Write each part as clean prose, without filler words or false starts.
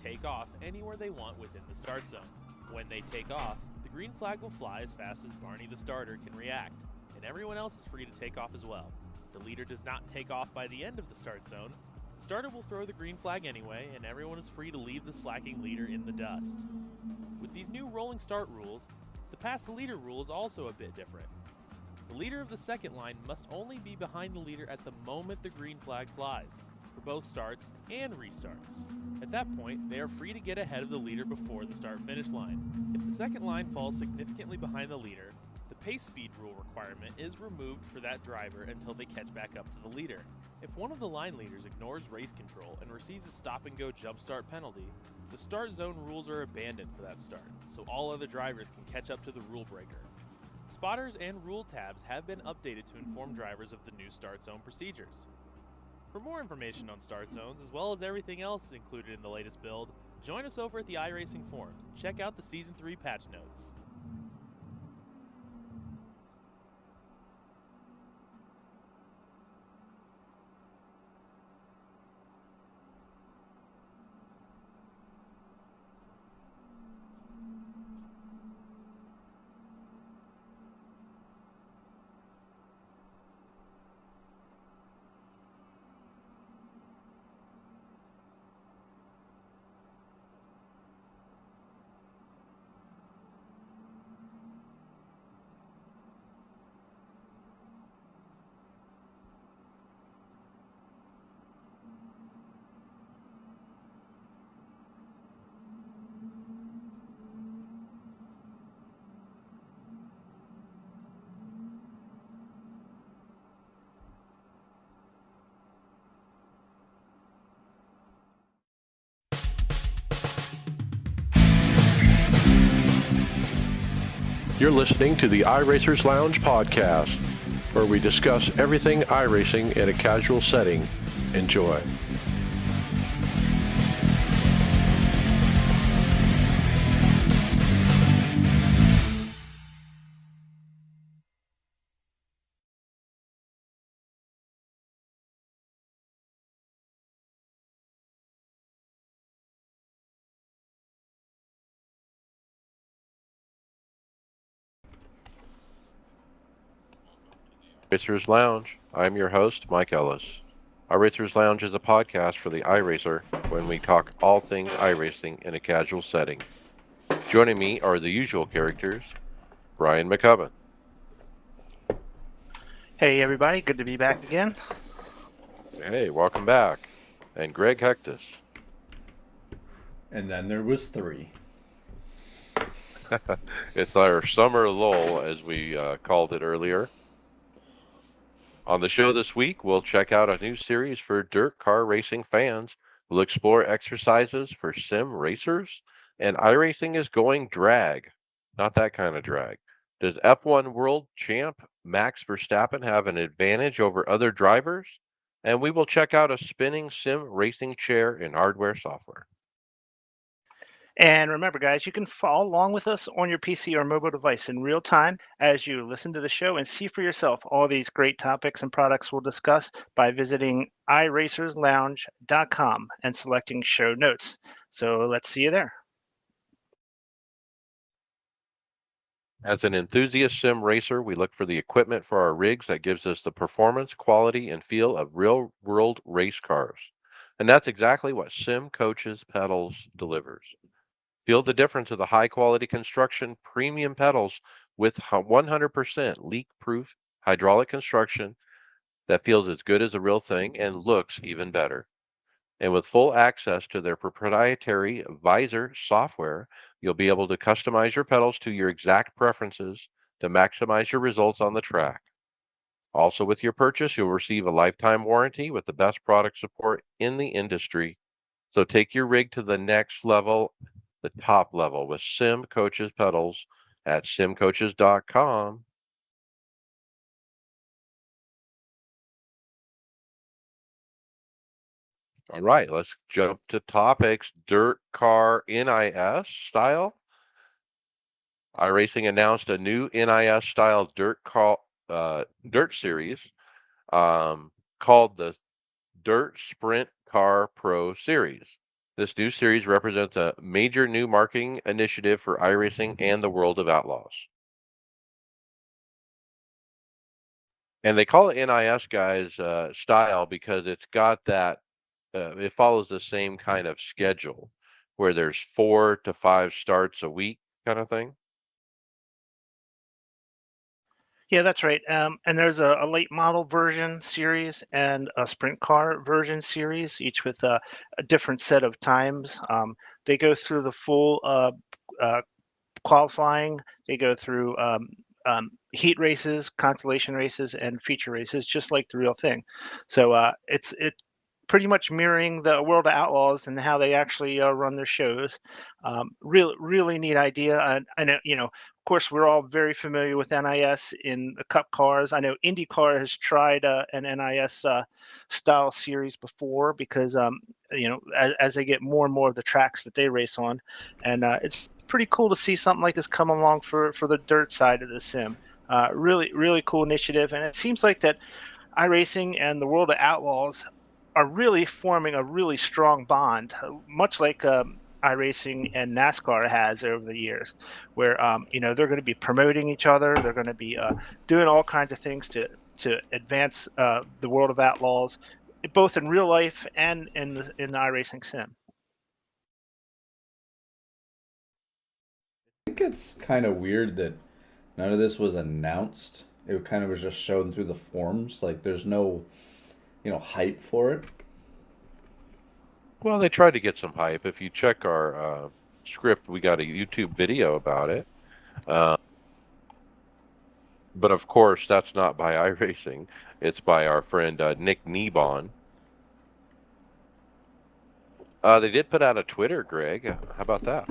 take off anywhere they want within the start zone. When they take off, the green flag will fly as fast as Barney the starter can react, and everyone else is free to take off as well. The leader does not take off by the end of the start zone. The starter will throw the green flag anyway, and everyone is free to leave the slacking leader in the dust. With these new rolling start rules, the pass the leader rule is also a bit different. The leader of the second line must only be behind the leader at the moment the green flag flies, for both starts and restarts. At that point, they are free to get ahead of the leader before the start-finish line. If the second line falls significantly behind the leader, the pace speed rule requirement is removed for that driver until they catch back up to the leader. If one of the line leaders ignores race control and receives a stop-and-go jump start penalty, the start zone rules are abandoned for that start, so all other drivers can catch up to the rule breaker. Spotters and rule tabs have been updated to inform drivers of the new start zone procedures. For more information on start zones, as well as everything else included in the latest build, join us over at the iRacing forums and check out the Season 3 patch notes. You're listening to the iRacers Lounge podcast, where we discuss everything iRacing in a casual setting. Enjoy. iRacers Lounge. I'm your host, Mike Ellis. iRacers Lounge is a podcast for the iRacer when we talk all things iRacing in a casual setting. Joining me are the usual characters, Brian McCubbin. Hey everybody, good to be back again. Hey, welcome back. And Greg Hectus. And then there was 3. It's our summer lull, as we called it earlier. On the show this week, we'll check out a new series for dirt car racing fans. We'll explore exercises for sim racers, and iRacing is going drag. Not that kind of drag. Does F1 World Champ Max Verstappen have an advantage over other drivers? And we will check out a spinning sim racing chair in hardware software. And remember, guys, you can follow along with us on your PC or mobile device in real time as you listen to the show and see for yourself all these great topics and products we'll discuss by visiting iRacersLounge.com and selecting show notes. So let's see you there. As an enthusiast sim racer, we look for the equipment for our rigs that gives us the performance, quality, and feel of real-world race cars. And that's exactly what Sim Coaches Pedals delivers. Feel the difference of the high-quality construction premium pedals with 100% leak-proof hydraulic construction that feels as good as a real thing and looks even better. And with full access to their proprietary visor software, you'll be able to customize your pedals to your exact preferences to maximize your results on the track. Also, with your purchase, you'll receive a lifetime warranty with the best product support in the industry. So take your rig to the next level, the top level, with Sim Coaches pedals at simcoaches.com. All right, let's jump to topics. Dirt car NIS style. iRacing announced a new NIS style dirt series called the Dirt Sprint Car Pro Series. This new series represents a major new marketing initiative for iRacing and the World of Outlaws. And they call it NIS guys style because it's got that it follows the same kind of schedule where there's 4 to 5 starts a week kind of thing. Yeah, that's right. And there's a late model version series and a sprint car version series, each with a different set of times. They go through the full uh, qualifying. They go through heat races, consolation races, and feature races, just like the real thing. So it's pretty much mirroring the World of Outlaws and how they actually run their shows. Really neat idea. I know, of course, we're all very familiar with NIS in the Cup cars. I know IndyCar has tried an NIS style series before because as they get more and more of the tracks that they race on, and it's pretty cool to see something like this come along for the dirt side of the sim. Really cool initiative, and it seems like that iRacing and the World of Outlaws are really forming a really strong bond, much like iRacing and NASCAR has over the years, where they're going to be promoting each other. They're going to be doing all kinds of things to advance the World of Outlaws, both in real life and in the iRacing sim. I think it's kind of weird that none of this was announced. It kind of was just shown through the forums. Like, there's no, hype for it. Well, they tried to get some hype. If you check our script, we got a YouTube video about it. But of course, that's not by iRacing. It's by our friend Nick Nebon. They did put out a Twitter, Greg. How about that?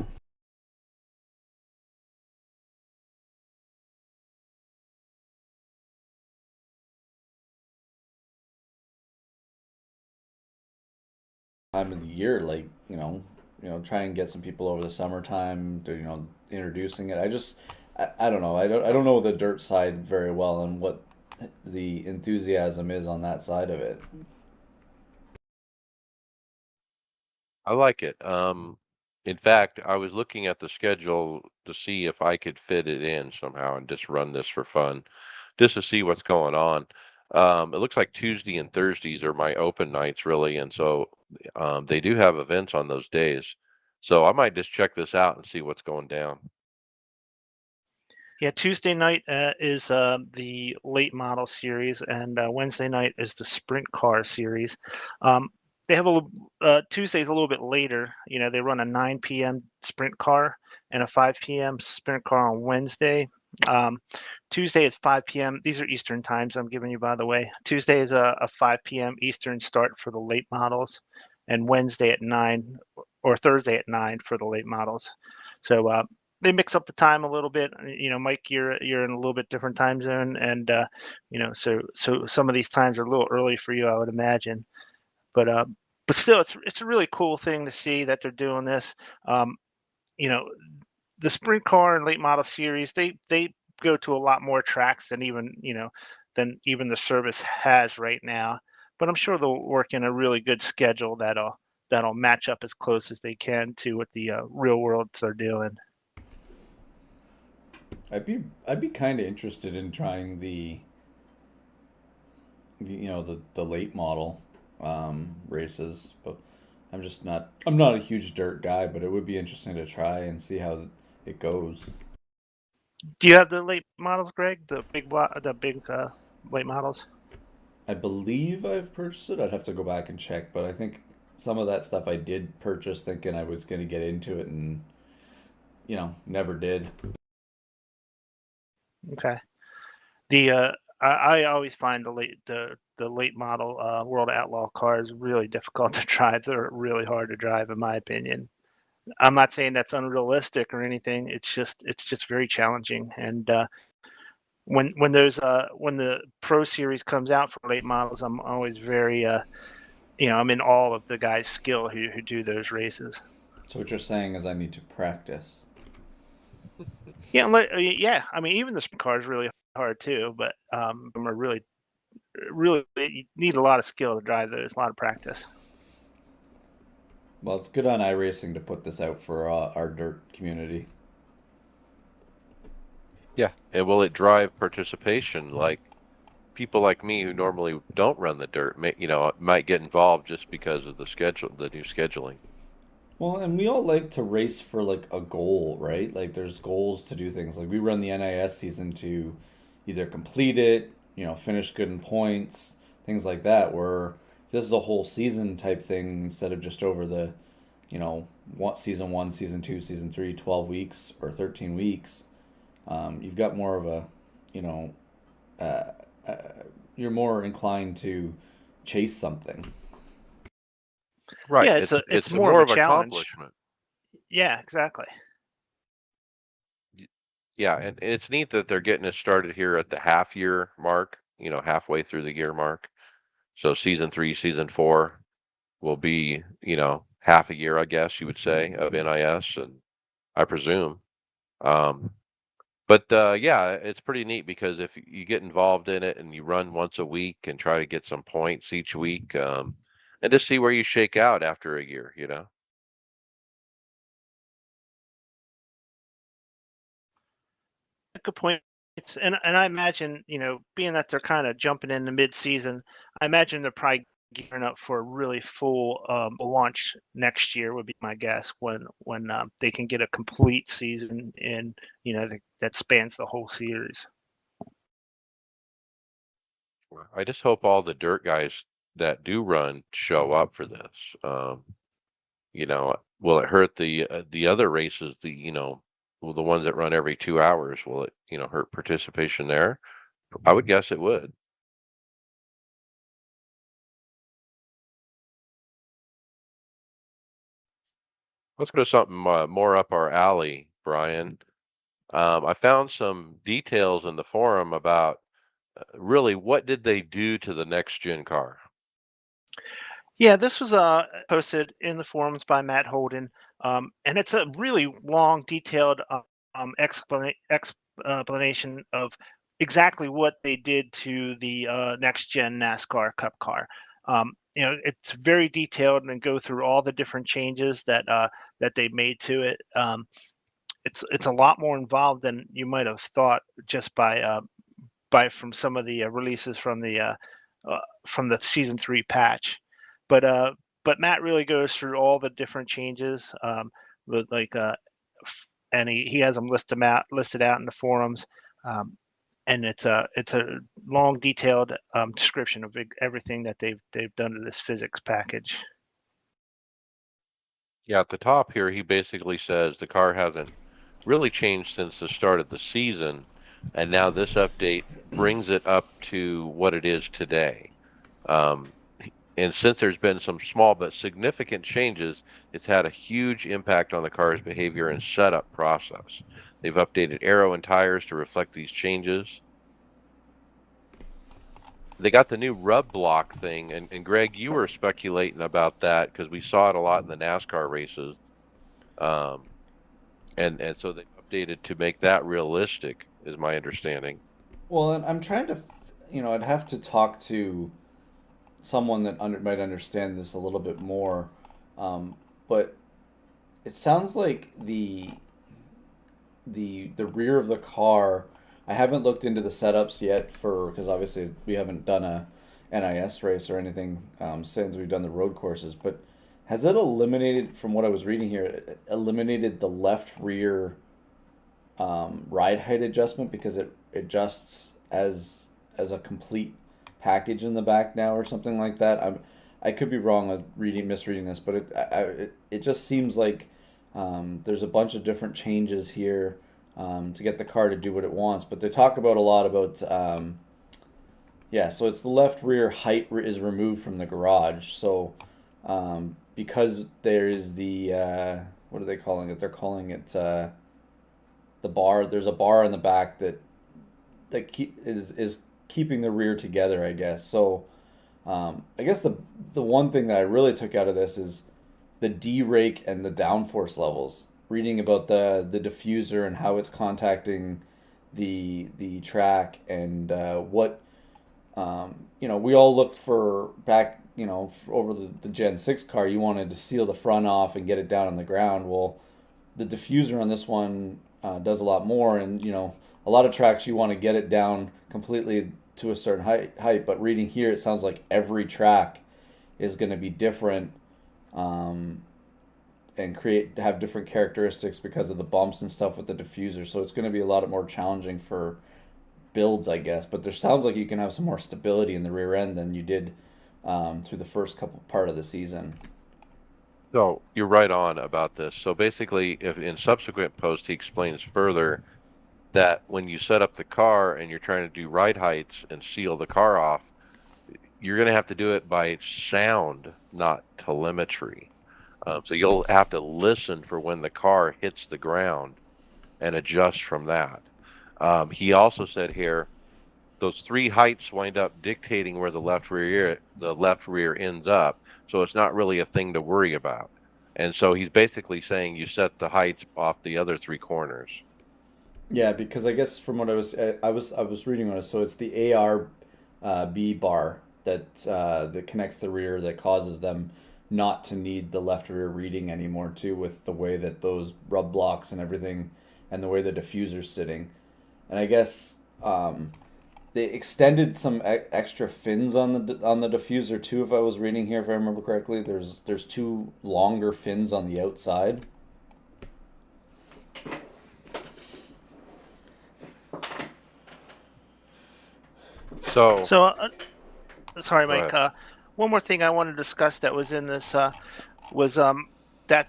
Time of the year, like, try and get some people over the summertime to, introducing it. I don't know. I don't know the dirt side very well and what the enthusiasm is on that side of it. I like it. In fact, I was looking at the schedule to see if I could fit it in somehow and just run this for fun, just to see what's going on. It looks like Tuesday and Thursdays are my open nights, really, and so they do have events on those days. So I might just check this out and see what's going down. Yeah, Tuesday night is the late model series, and Wednesday night is the sprint car series. They have Tuesday's a little bit later. They run a 9 p.m. sprint car and a 5 p.m. sprint car on Wednesday. Tuesday is 5 p.m. These are Eastern times I'm giving you, by the way. Tuesday is a 5 p.m. Eastern start for the late models, and Wednesday at 9 or Thursday at 9 for the late models. So they mix up the time a little bit. Mike, you're in a little bit different time zone, and so some of these times are a little early for you, I would imagine. But still, it's a really cool thing to see that they're doing this. Um, you know, the sprint car and late model series, they go to a lot more tracks than even the service has right now. But I'm sure they'll work in a really good schedule that'll match up as close as they can to what the real worlds are doing. I'd be kind of interested in trying the late model races, but I'm not a huge dirt guy, but it would be interesting to try and see how it goes. Do you have the late models, Greg? The big late models? I believe I've purchased it. I'd have to go back and check, but I think some of that stuff I did purchase thinking I was going to get into it and never did. Okay. The I always find the late model World Outlaw cars really difficult to drive. They're really hard to drive, in my opinion. I'm not saying that's unrealistic or anything. It's just very challenging. And when the Pro Series comes out for late models, I'm always very I'm in awe of the guys' skill who do those races. So what you're saying is I need to practice. Yeah. I mean, even the sprint car is really hard too, but them are really you need a lot of skill to drive those, a lot of practice. Well, it's good on iRacing to put this out for our dirt community. Yeah. And will it drive participation? Like people like me who normally don't run the dirt, might get involved just because of the new scheduling. Well, and we all like to race for like a goal, right? Like there's goals to do things. Like we run the NIS season to either complete it, finish good in points, things like that. Where this is a whole season type thing instead of just over the, season one, season two, season three, 12 weeks or 13 weeks. You've got more of a, you know, uh, uh, you're more inclined to chase something. Right. Yeah, it's It's more of more a of challenge. accomplishment. Yeah, exactly. Y- Yeah, and it's neat that they're getting us started here at the half year mark, halfway through the year mark. So season three, season four will be, half a year, I guess you would say, of NIS, and I presume. Um, but yeah, it's pretty neat because if you get involved in it and you run once a week and try to get some points each week, and just see where you shake out after a year. Good point. And I imagine, being that they're kind of jumping in the mid-season, I imagine they're probably gearing up for a really full launch next year would be my guess when they can get a complete season in, that spans the whole series. I just hope all the dirt guys that do run show up for this. Will it hurt the other races, well, the ones that run every 2 hours? Will it, hurt participation there? I would guess it would. Let's go to something more up our alley, Brian. I found some details in the forum about really what did they do to the next gen car? Yeah, this was posted in the forums by Matt Holden, and it's a really long, detailed explanation of exactly what they did to the next gen NASCAR Cup car. It's very detailed and go through all the different changes that they made to it. It's a lot more involved than you might have thought just by from some of the releases from the season 3 patch. But uh, but Matt really goes through all the different changes, with like and he has them listed out in the forums, and it's a long detailed description of everything that they've done to this physics package. Yeah, at the top here, he basically says the car hasn't really changed since the start of the season, and now this update brings it up to what it is today. Um, and since there's been some small but significant changes, it's had a huge impact on the car's behavior and setup process. They've updated aero and tires to reflect these changes. They got the new rub block thing, and Greg, you were speculating about that because we saw it a lot in the NASCAR races. Um, and so they've updated to make that realistic, is my understanding. Well, and I'm trying to, I'd have to talk to someone that might understand this a little bit more. But it sounds like the rear of the car. I haven't looked into the setups yet for because obviously we haven't done a NIS race or anything since we've done the road courses. But has it eliminated, from what I was reading here, eliminated the left rear ride height adjustment because it adjusts as a complete package in the back now or something like that. I could be wrong with misreading this, but it just seems like there's a bunch of different changes here to get the car to do what it wants. But they talk about a lot about yeah. So it's the left rear height is removed from the garage. So because there is the what are they calling it? They're calling it the bar. There's a bar in the back that is keeping the rear together, I guess. So I guess the one thing that I really took out of this is the D rake and the downforce levels. Reading about the diffuser and how it's contacting the track and what we all looked for back over the Gen 6 car, you wanted to seal the front off and get it down on the ground. Well, the diffuser on this one does a lot more, and a lot of tracks you want to get it down completely to a certain height. But reading here, it sounds like every track is going to be different, and have different characteristics because of the bumps and stuff with the diffuser. So it's going to be a lot more challenging for builds, I guess. But there sounds like you can have some more stability in the rear end than you did through the first part of the season. So you're right on about this. So basically, if in subsequent posts he explains further that when you set up the car and you're trying to do ride heights and seal the car off, you're going to have to do it by sound, not telemetry. So you'll have to listen for when the car hits the ground and adjust from that. He also said here, those three heights wind up dictating where the left rear ends up. So it's not really a thing to worry about. And so he's basically saying you set the heights off the other three corners. Yeah, because I guess from what I was reading on it, so it's the AR B bar that connects the rear that causes them not to need the left rear reading anymore too, with the way that those rub blocks and everything, and the way the diffuser's sitting. And I guess they extended some extra fins on the diffuser too, if I was reading here, if I remember correctly. There's two longer fins on the outside. So, sorry, Go Mike. ahead. One more thing I want to discuss that was in this was that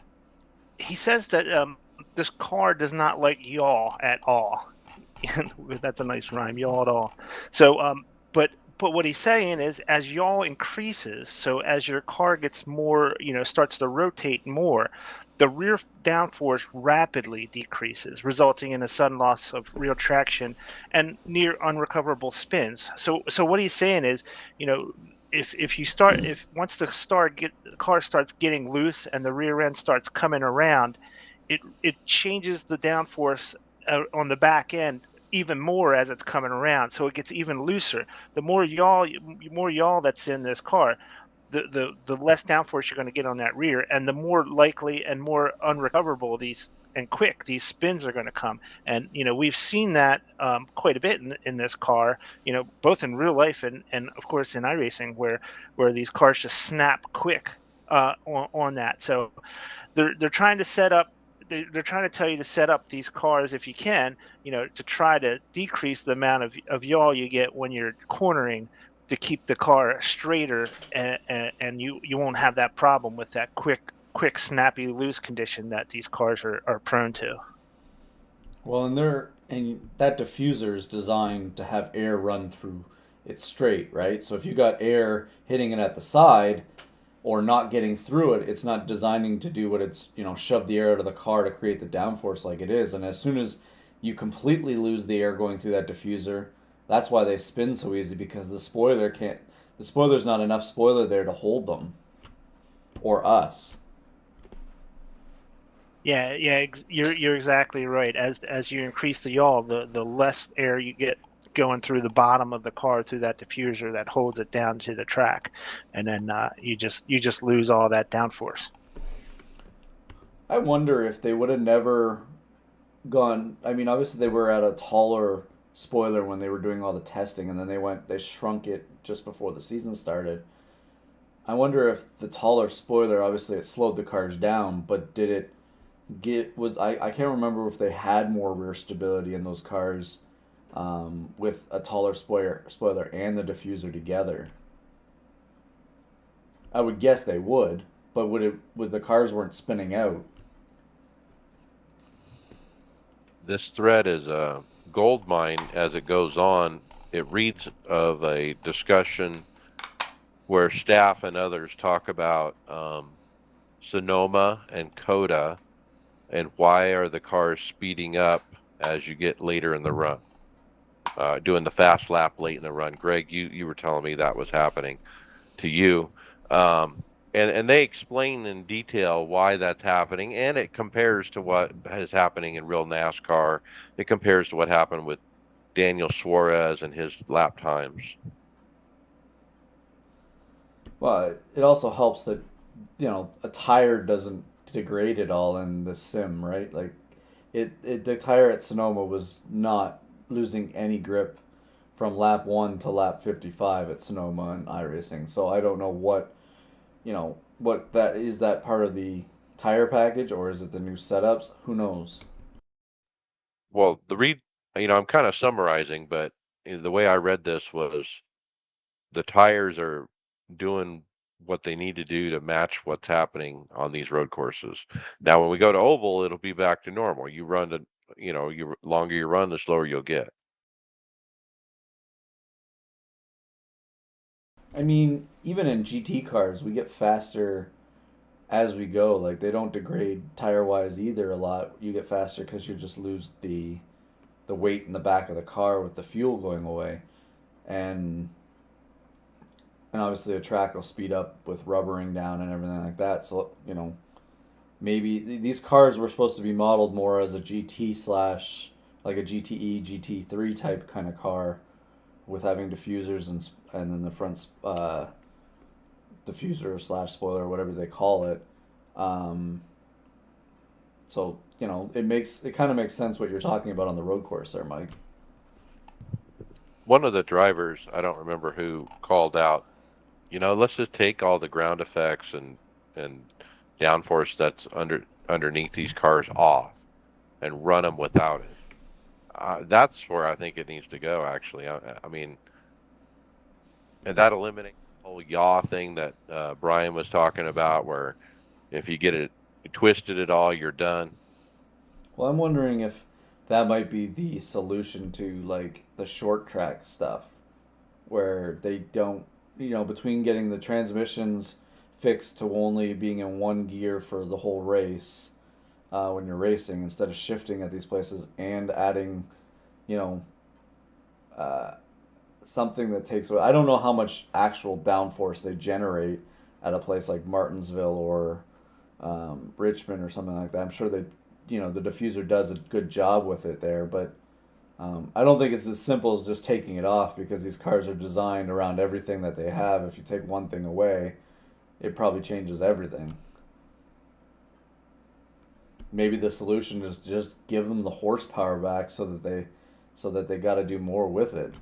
he says that this car does not like yaw at all. That's a nice rhyme, yaw at all. So, but what he's saying is, as yaw increases, so as your car gets more, starts to rotate more, the rear downforce rapidly decreases, resulting in a sudden loss of real traction and near unrecoverable spins. So what he's saying is, if once the car starts getting loose and the rear end starts coming around, it changes the downforce on the back end even more as it's coming around, so it gets even looser. The more yaw that's in this car, the less downforce you're going to get on that rear, and the more likely and more unrecoverable these spins are going to come. And we've seen that quite a bit in this car, both in real life and of course in iRacing, where these cars just snap quick on that. So they're trying to set up. They're trying to tell you to set up these cars if you can, to try to decrease the amount of yaw you get when you're cornering, to keep the car straighter, and you won't have that problem with that quick snappy loose condition that these cars are prone to. Well, and that diffuser is designed to have air run through it straight, right? So if you got air hitting it at the side or not getting through it, it's not designing to do what it's, shove the air out of the car to create the downforce like it is. And as soon as you completely lose the air going through that diffuser, that's why they spin so easy, because the spoiler's not enough spoiler there to hold them or us. Yeah, you're exactly right. As you increase the yaw, the less air you get going through the bottom of the car through that diffuser that holds it down to the track, and then you just lose all that downforce. I wonder if they would have never gone. I mean, obviously they were at a taller spoiler when they were doing all the testing, and then they shrunk it just before the season started. I wonder if the taller spoiler, obviously it slowed the cars down, but did it I can't remember if they had more rear stability in those cars with a taller spoiler and the diffuser together. I would guess they would, but would the cars weren't spinning out? This thread is a gold mine as it goes on. It reads of a discussion where staff and others talk about Sonoma and Coda, and why are the cars speeding up as you get later in the run, doing the fast lap late in the run. Greg, you were telling me that was happening to you. And they explain in detail why that's happening, and it compares to what is happening in real NASCAR. It compares to what happened with Daniel Suarez and his lap times. Well, it also helps that a tire doesn't degrade at all in the sim, right? Like the tire at Sonoma was not losing any grip from lap 1 to lap 55 at Sonoma and iRacing. So I don't know what that is. That part of the tire package, or is it the new setups? Who knows? Well, I'm kind of summarizing, but the way I read this was the tires are doing what they need to do to match what's happening on these road courses. Now, when we go to oval, it'll be back to normal. You run the, you longer you run, the slower you'll get. I mean, even in GT cars, we get faster as we go. Like they don't degrade tire wise either a lot. You get faster because you just lose the weight in the back of the car with the fuel going away, and obviously the track will speed up with rubbering down and everything like that. So maybe these cars were supposed to be modeled more as a GT slash like a GTE GT3 type kind of car with having diffusers and then the front diffuser slash spoiler, whatever they call it. Um, so it kind of makes sense what you're talking about on the road course there, Mike. One of the drivers, I don't remember who, called out, let's just take all the ground effects and downforce that's underneath these cars off and run them without it. That's where I think it needs to go. Actually, I mean, and that eliminates the whole yaw thing that Brian was talking about, where if you get it twisted at all, you're done. Well, I'm wondering if that might be the solution to like the short track stuff where they don't, between getting the transmissions fixed to only being in one gear for the whole race when you're racing instead of shifting at these places and adding, you know, uh, something that takes away. I don't know how much actual downforce they generate at a place like Martinsville or Richmond or something like that. I'm sure the diffuser does a good job with it there, but I don't think it's as simple as just taking it off because these cars are designed around everything that they have. If you take one thing away, it probably changes everything. Maybe the solution is just give them the horsepower back so that they got to do more with it.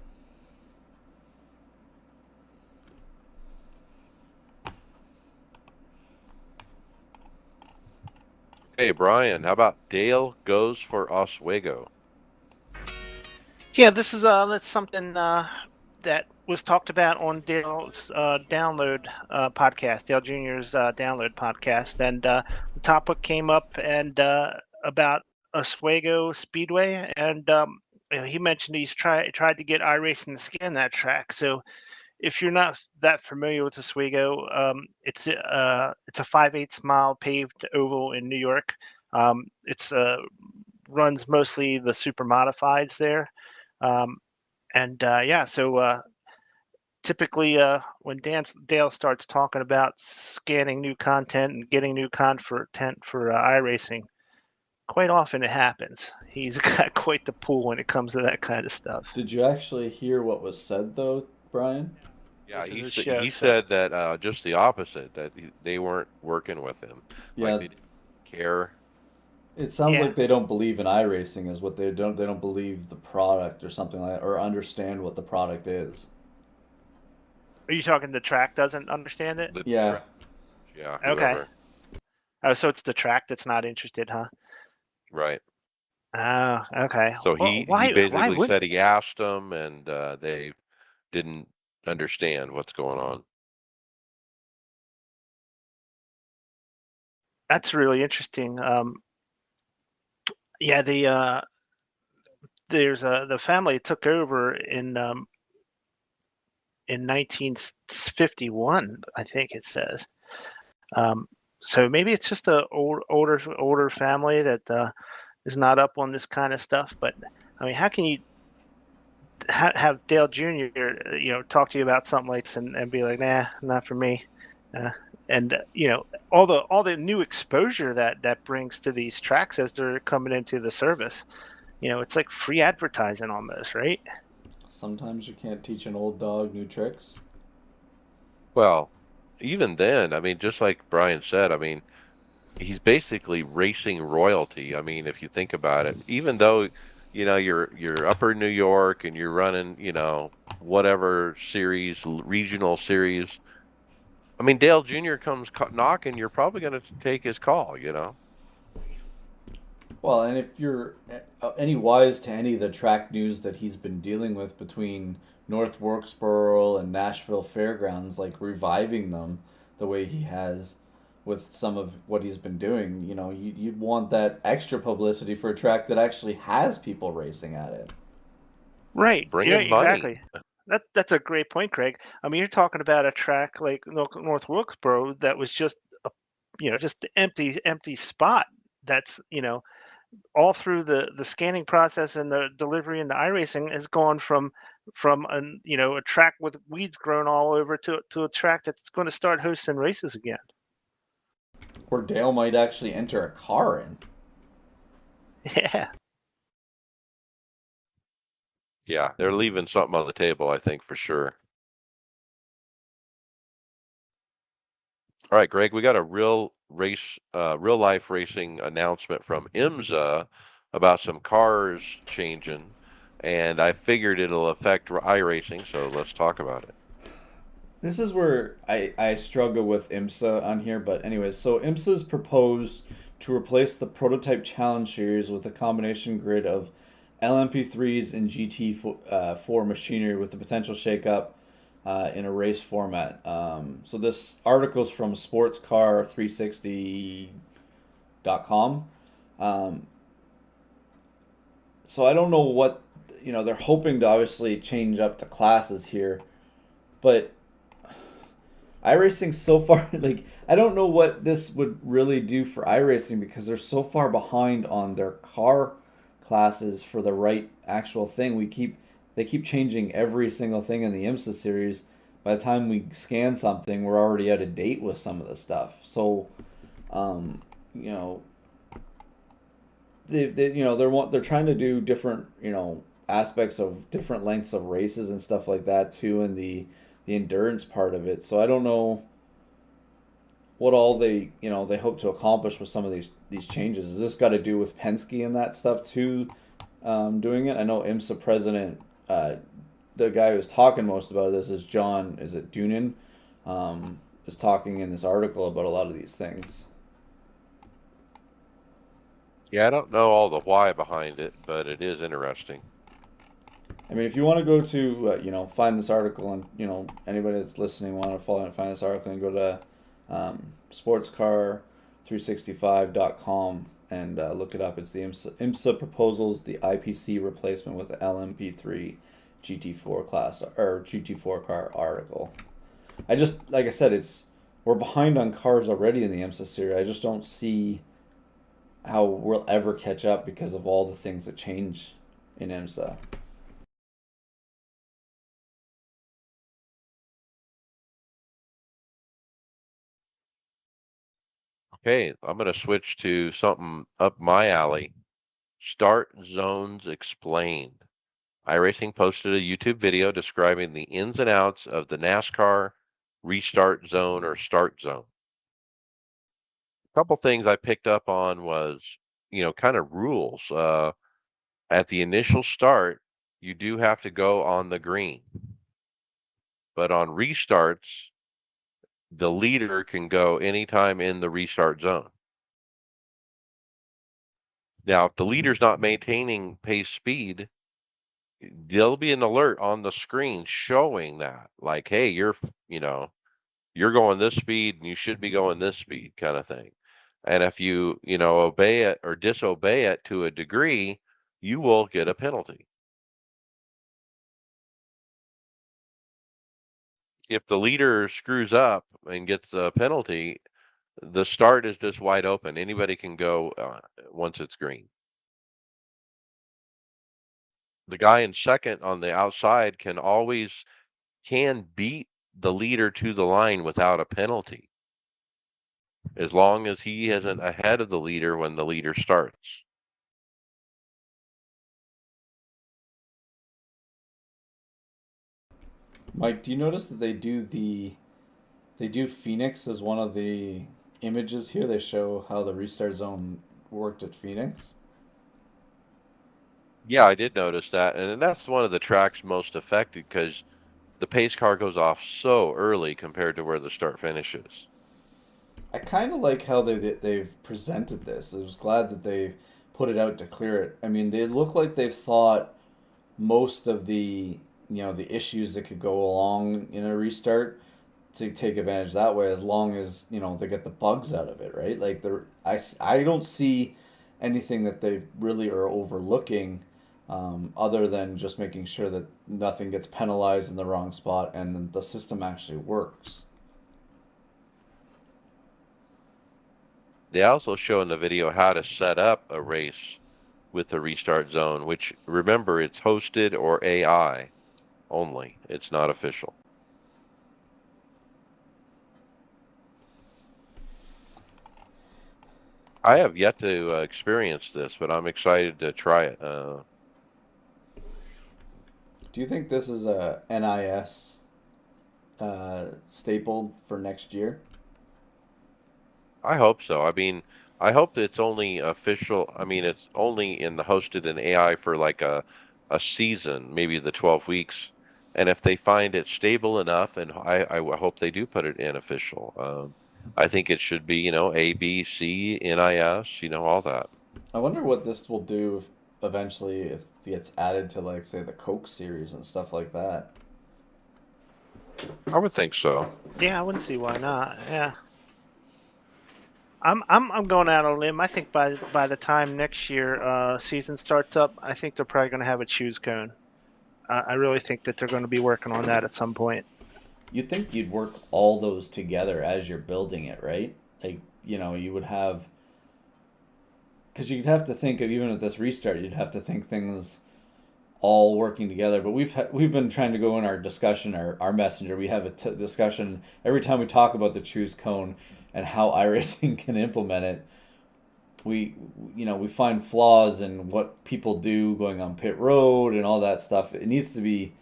Hey, Brian, how about Dale goes for Oswego? Yeah, this is that's something that was talked about on Dale's download podcast, Dale Jr.'s download podcast, and the topic came up and about Oswego Speedway, and he mentioned he's tried to get iRacing to scan that track. So if you're not that familiar with Oswego, it's a 5/8 mile paved oval in New York. It's runs mostly the super modifieds there. Um, and yeah, so typically when Dale starts talking about scanning new content and getting new content for iRacing, quite often it happens. He's got quite the pool when it comes to that kind of stuff. Did you actually hear what was said though, Brian? Yeah, This is a show, he so said that just the opposite, that they weren't working with him, like Yeah, they didn't care. it sounds yeah. like they don't believe in iRacing is what they don't believe the product or something like that, or understand what the product is. Are you talking the track doesn't understand it? The Yeah. track, yeah, Okay. whoever, Oh, so it's the track that's not interested, huh? right? Oh, okay. So Well, he why basically would said he asked them, and they didn't understand what's going on. that's really interesting. Yeah, there's the family took over in 1951, I think it says. Um, so maybe it's just a older family that is not up on this kind of stuff. But I mean, how can you have Dale Jr. Talk to you about something like this and be like, nah, not for me. Uh, and all the new exposure that brings to these tracks as they're coming into the service. It's like free advertising almost, right? Sometimes you can't teach an old dog new tricks. Well, even then, I mean, just like Brian said, I mean, he's basically racing royalty. I mean, if you think about it, even though, you're upper New York and you're running, whatever series, regional series. I mean, Dale Jr. comes knocking, you're probably going to take his call. Well, and if you're any wise to any of the track news that he's been dealing with between North Wilkesboro and Nashville Fairgrounds, like reviving them the way he has with some of what he's been doing, you'd want that extra publicity for a track that actually has people racing at it. Right. Bring Yeah, him money. exactly. That's a great point, Craig. I mean, you're talking about a track like North Wilkesboro that was just a, just an empty spot. That's all through the scanning process and the delivery and the iRacing has gone from an a track with weeds grown all over to a track that's going to start hosting races again. Where Dale might actually enter a car in. Yeah. Yeah, they're leaving something on the table, I think, for sure. All right, Greg, we got a real life racing announcement from IMSA about some cars changing, and I figured it'll affect iRacing, so let's talk about it. This is where I struggle with IMSA on here, but anyways, so IMSA's proposed to replace the prototype challenge series with a combination grid of LMP3s and GT4 machinery with the potential shakeup in a race format. So this article's from sportscar360.com. Um, so I don't know what, they're hoping to obviously change up the classes here, but iRacing so far, like I don't know what this would really do for iRacing because they're so far behind on their car classes for the right actual thing. They keep changing every single thing in the IMSA series. By the time we scan something, we're already out of date with some of the stuff. So, um, you know, they're trying to do different aspects of different lengths of races and stuff like that too, and the endurance part of it. So I don't know what all they hope to accomplish with some of these changes. Has this got to do with Penske and that stuff too? Doing it. I know IMSA president, the guy who's talking most about this is John. Is it Doonan? Is talking in this article about a lot of these things. Yeah, I don't know all the why behind it, but it is interesting. I mean, if you want to go to find this article, and anybody that's listening want to follow and find this article, and go to sportscar365.com and look it up. It's the IMSA proposals, the IPC replacement with the LMP3 GT4 class or GT4 car article. I just like I said, we're behind on cars already in the IMSA series. I just don't see how we'll ever catch up because of all the things that change in IMSA. Okay, I'm going to switch to something up my alley. Start Zones Explained. iRacing posted a YouTube video describing the ins and outs of the NASCAR restart zone or start zone. A couple things I picked up on was, kind of rules. At the initial start, you do have to go on the green, but on restarts, the leader can go anytime in the restart zone. Now, if the leader's not maintaining pace speed, there'll be an alert on the screen showing that, like, hey, you're going this speed and you should be going this speed, kind of thing. And if you, obey it or disobey it to a degree, you will get a penalty. If the leader screws up and gets a penalty, the start is just wide open. Anybody can go once it's green. The guy in second on the outside can beat the leader to the line without a penalty, as long as he isn't ahead of the leader when the leader starts. Mike, do you notice that they do the They do Phoenix as one of the images here. They show how the restart zone worked at Phoenix. Yeah, I did notice that, and that's one of the tracks most affected because the pace car goes off so early compared to where the start finishes. I kind of like how they've presented this. I was glad that they put it out to clear it. I mean, they look like they've thought most of the issues that could go along in a restart to take advantage that way, as long as they get the bugs out of it, right? Like I don't see anything that they really are overlooking, other than just making sure that nothing gets penalized in the wrong spot and then the system actually works. They also show in the video how to set up a race with the restart zone, which remember it's hosted or AI only. It's not official. I have yet to experience this, but I'm excited to try it. Do you think this is a NIS staple for next year? I hope so. I mean, I hope that it's only official. I mean, it's only in the hosted in AI for like a season, maybe the 12 weeks. And if they find it stable enough, and hope they do put it in official. I think it should be, A, B, C, NIS, all that. I wonder what this will do if eventually if it gets added to, like, say, the Coke series and stuff like that. I would think so. Yeah, I wouldn't see why not. Yeah. I'm going out on a limb. I think by the time next year season starts up, I think they're probably going to have a choose cone. I really think that they're going to be working on that at some point. You'd think you'd work all those together as you're building it, right? Like, you would have, because you'd have to think of, even at this restart, you'd have to think things all working together. But we've been trying to go in our discussion, our messenger. We have a discussion every time we talk about the choose cone and how iRacing can implement it. We find flaws in what people do going on pit road and all that stuff. It needs to be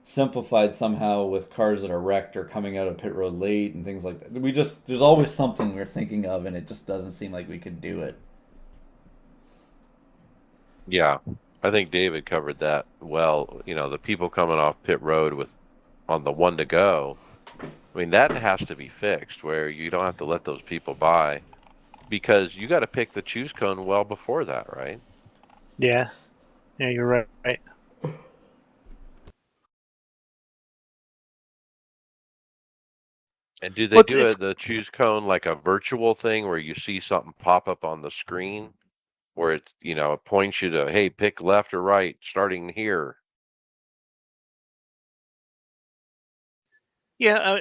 simplified somehow with cars that are wrecked or coming out of pit road late and things like that. There's always something we're thinking of, and it just doesn't seem like we could do it. Yeah, I think David covered that well. The people coming off pit road on the one to go. I mean, that has to be fixed where you don't have to let those people by because you got to pick the choose cone well before that, right? Yeah, yeah, you're right. And do they Well, do the choose cone like a virtual thing where you see something pop up on the screen where it points you to, hey, pick left or right starting here? yeah,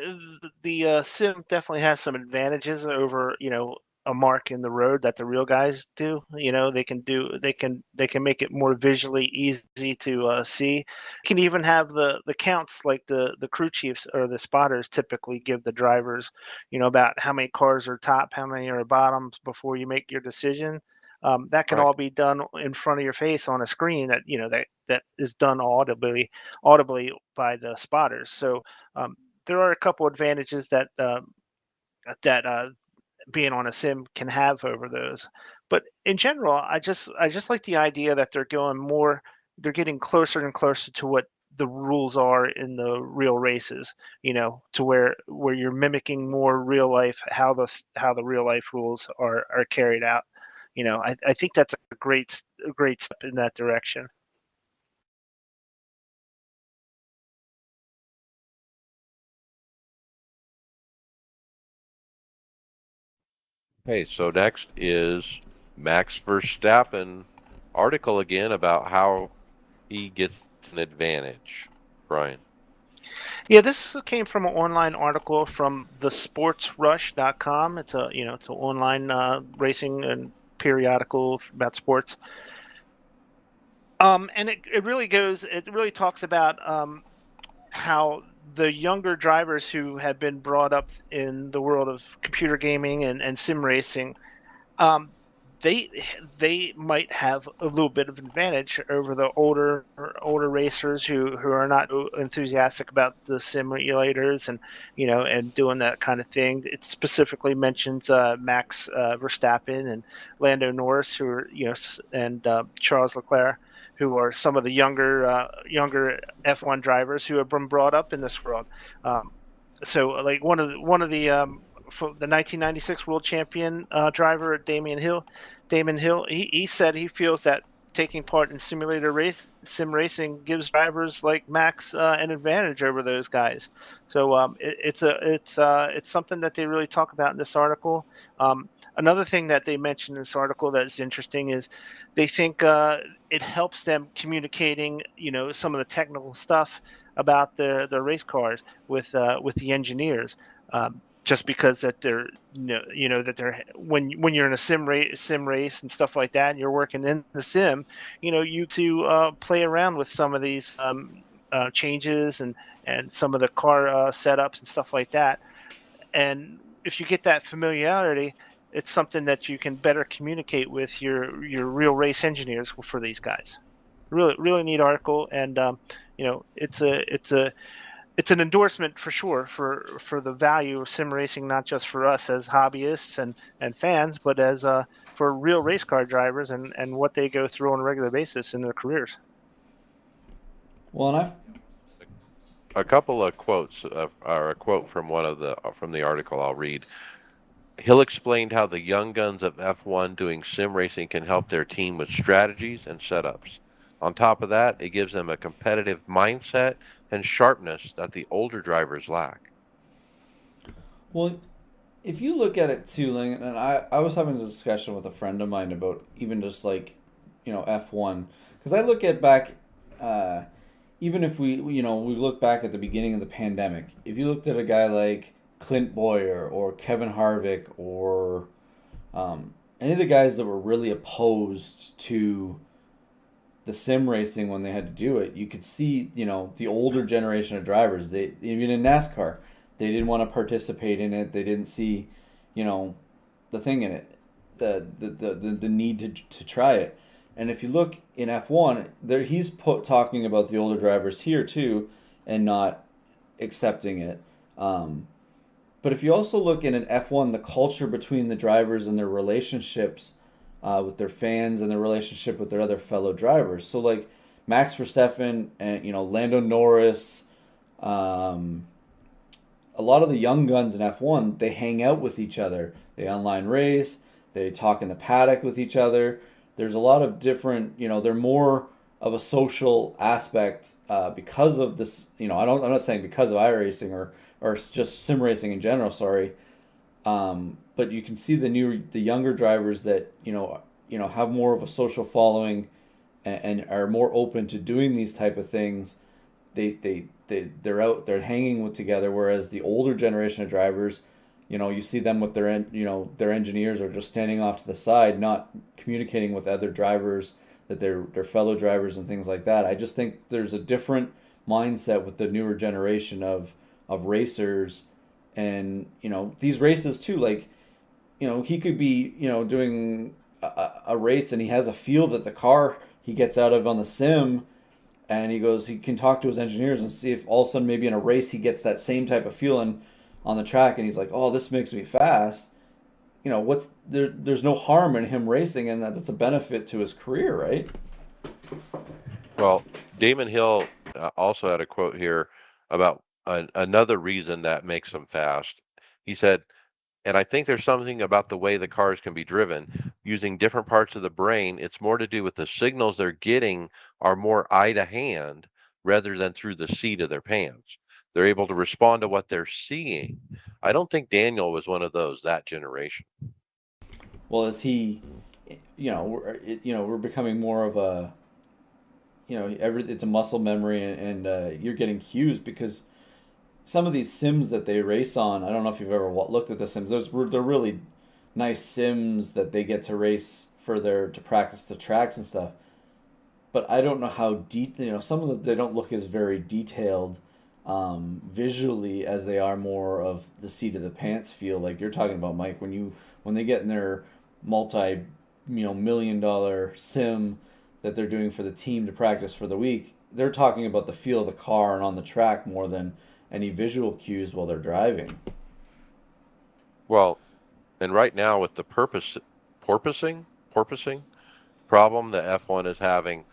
the sim definitely has some advantages over a mark in the road that the real guys do. They can make it more visually easy to see. Can even have the counts like the crew chiefs or the spotters typically give the drivers, about how many cars are top, how many are bottoms before you make your decision. That can Right. all be done in front of your face on a screen that is done audibly by the spotters. So um, there are a couple advantages that being on a sim can have over those. But in general, I just like the idea that they're getting closer and closer to what the rules are in the real races, to where you're mimicking more real life how the real life rules are carried out. I think that's a great step in that direction. Okay, so next is Max Verstappen article again about how he gets an advantage. Brian. Yeah, this came from an online article from thesportsrush.com. It's an online racing and periodical about sports. And it really talks about how the younger drivers who have been brought up in the world of computer gaming and sim racing, um, they might have a little bit of advantage over the older racers who are not enthusiastic about the simulators and doing that kind of thing. It specifically mentions Max Verstappen and Lando Norris, who are and Charles Leclerc, who are some of the younger F1 drivers who have been brought up in this world. So like one of the 1996 world champion driver Damon Hill, he said he feels that taking part in sim racing gives drivers like Max an advantage over those guys. So it's something that they really talk about in this article. Another thing that they mentioned in this article that's interesting is they think it helps them communicating, some of the technical stuff about the race cars with the engineers. Just because that they're that they're when you're in a sim race and stuff like that, and you're working in the sim, you to play around with some of these changes and some of the car setups and stuff like that. And if you get that familiarity, it's something that you can better communicate with your real race engineers for these guys. Really neat article, and it's an endorsement for sure for the value of sim racing, not just for us as hobbyists and fans, but as for real race car drivers and what they go through on a regular basis in their careers. Well, and A couple of quotes, or a quote from from the article I'll read. Hill explained how the young guns of F1 doing sim racing can help their team with strategies and setups. On top of that, it gives them a competitive mindset and sharpness that the older drivers lack. well, if you look at it too, like, and I was having a discussion with a friend of mine about even just like, F1, because I look at back, uh, even if we look back at the beginning of the pandemic, if you looked at a guy like Clint Boyer or Kevin Harvick or any of the guys that were really opposed to the sim racing when they had to do it, you could see, the older generation of drivers, they even in NASCAR, they didn't want to participate in it. They didn't see, you know, the thing in it, the need to try it. And if you look in F1, there talking about the older drivers here too, and not accepting it. But if you also look in an F1, the culture between the drivers and their relationships with their fans and their relationship with their other fellow drivers. So like Max Verstappen and Lando Norris, um, a lot of the young guns in F1, they hang out with each other. They online race. They talk in the paddock with each other. There's a lot of different. They're more of a social aspect because of this. I'm not saying because of iRacing or just sim racing in general. Sorry, but you can see the younger drivers that have more of a social following and are more open to doing these type of things. They're hanging with together, whereas the older generation of drivers, you see them with their engineers are just standing off to the side, not communicating with other drivers, that they're fellow drivers and things like that. I just think there's a different mindset with the newer generation of racers, and these races too. Like he could be doing a race and he has a feel that the car he gets out of on the sim, and he can talk to his engineers and see if all of a sudden maybe in a race he gets that same type of feeling on the track, and he's like, oh, this makes me fast. There's no harm in him racing, and that's a benefit to his career, right? Well, Damon Hill also had a quote here about another reason that makes them fast. He said, and I think there's something about the way the cars can be driven using different parts of the brain. It's more to do with the signals they're getting are more eye to hand rather than through the seat of their pants. They're able to respond to what they're seeing. I don't think Daniel was one of those, that generation. Well, is he? We're becoming more of a it's a muscle memory, and you're getting cues because some of these sims that they race on. I don't know if you've ever looked at the sims. They're really nice sims that they get to race to practice the tracks and stuff. But I don't know how some of them, they don't look as very detailed visually as they are more of the seat of the pants feel. Like you're talking about, Mike, when they get in their multi $1 million sim that they're doing for the team to practice for the week. They're talking about the feel of the car and on the track more than any visual cues while they're driving. Well, and right now with the porpoising problem that F1 is having,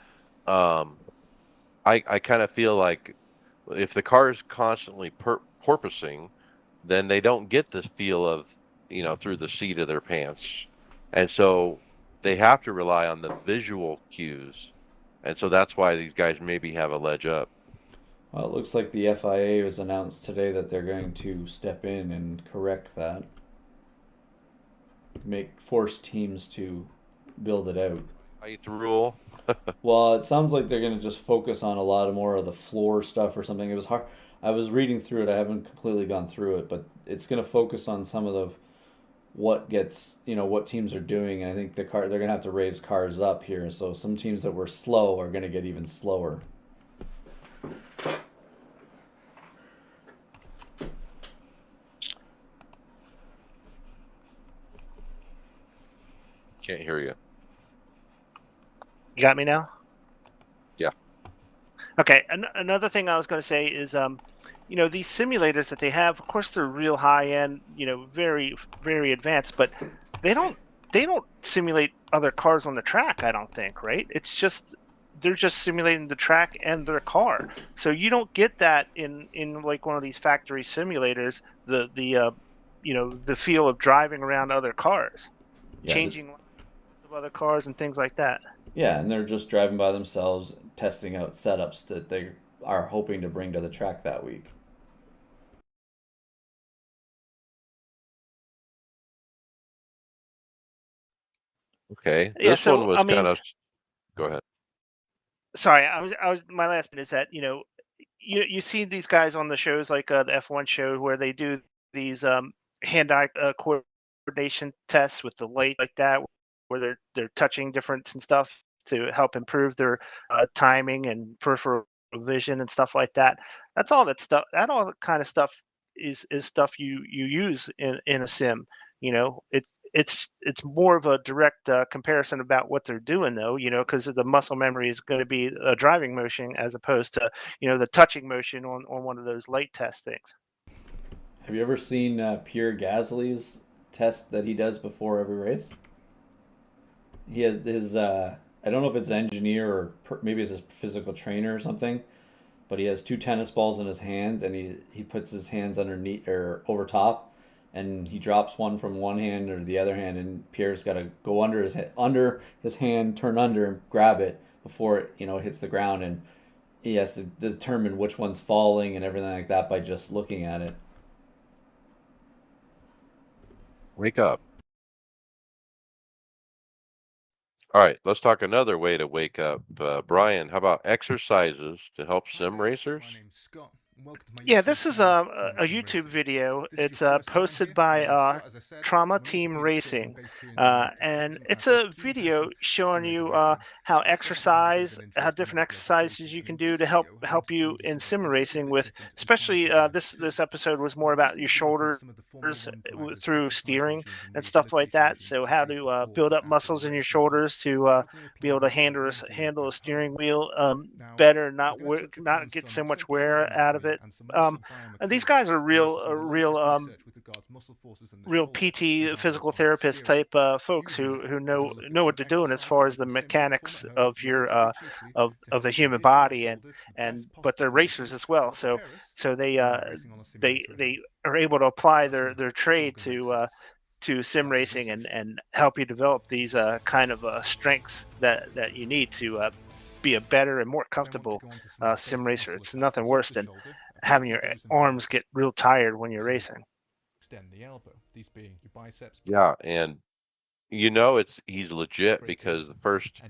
I kind of feel like if the car is constantly porpoising, then they don't get this feel of, through the seat of their pants. And so they have to rely on the visual cues. And so that's why these guys maybe have a ledge up. Well, it looks like the FIA was announced today that they're going to step in and correct that. Force teams to build it out. Eighth rule. Well, it sounds like they're going to just focus on a lot more of the floor stuff or something. It was hard. I was reading through it. I haven't completely gone through it, but it's going to focus on some of the what teams are doing. And I think they're going to have to raise cars up here. So some teams that were slow are going to get even slower. Can't hear you. You got me now? Yeah. Okay. Another thing I was going to say is, these simulators that they have, of course, they're real high end, very, very advanced, but they don't simulate other cars on the track. I don't think, right? They're just simulating the track and their car. So you don't get that in like one of these factory simulators. The feel of driving around other cars, changing of other cars and things like that. Yeah, and they're just driving by themselves, testing out setups that they are hoping to bring to the track that week. Okay. Yeah, This so one was I mean, kind of. Go ahead. sorry, I was my last bit is that you see these guys on the shows like the F1 show where they do these hand-eye coordination tests with the light like that, where they're touching difference and stuff to help improve their timing and peripheral vision and stuff like that. That's all that stuff. That all kind of stuff is stuff you use in a sim. It's more of a direct comparison about what they're doing though, because the muscle memory is going to be a driving motion as opposed to the touching motion on one of those light test things. Have you ever seen Pierre Gasly's test that he does before every race? He has his I don't know if it's engineer or maybe it's his physical trainer or something, but he has two tennis balls in his hand and he puts his hands underneath or over top, and he drops one from one hand or the other hand, and Pierre's got to go under his hand, turn under and grab it before it hits the ground, and he has to determine which one's falling and everything like that by just looking at it. Wake up. All right, let's talk another way to wake up. Brian, how about exercises to help sim racers? Yeah, this is a YouTube video. It's posted by Trauma Team Racing, and it's a video showing you how different exercises you can do to help you in sim racing. With especially this episode was more about your shoulders through steering and stuff like that. So how to build up muscles in your shoulders to be able to handle a steering wheel better, not get so much wear out of it. And these guys are real PT physical therapist type folks who know what they're doing as far as the mechanics of your of the human body, but they're racers as well. So they are able to apply their trade to sim racing and help you develop these kind of strengths that you need to be a better and more comfortable sim racer. It's nothing worse than having your arms get real tired when you're racing. Yeah, and he's legit because the first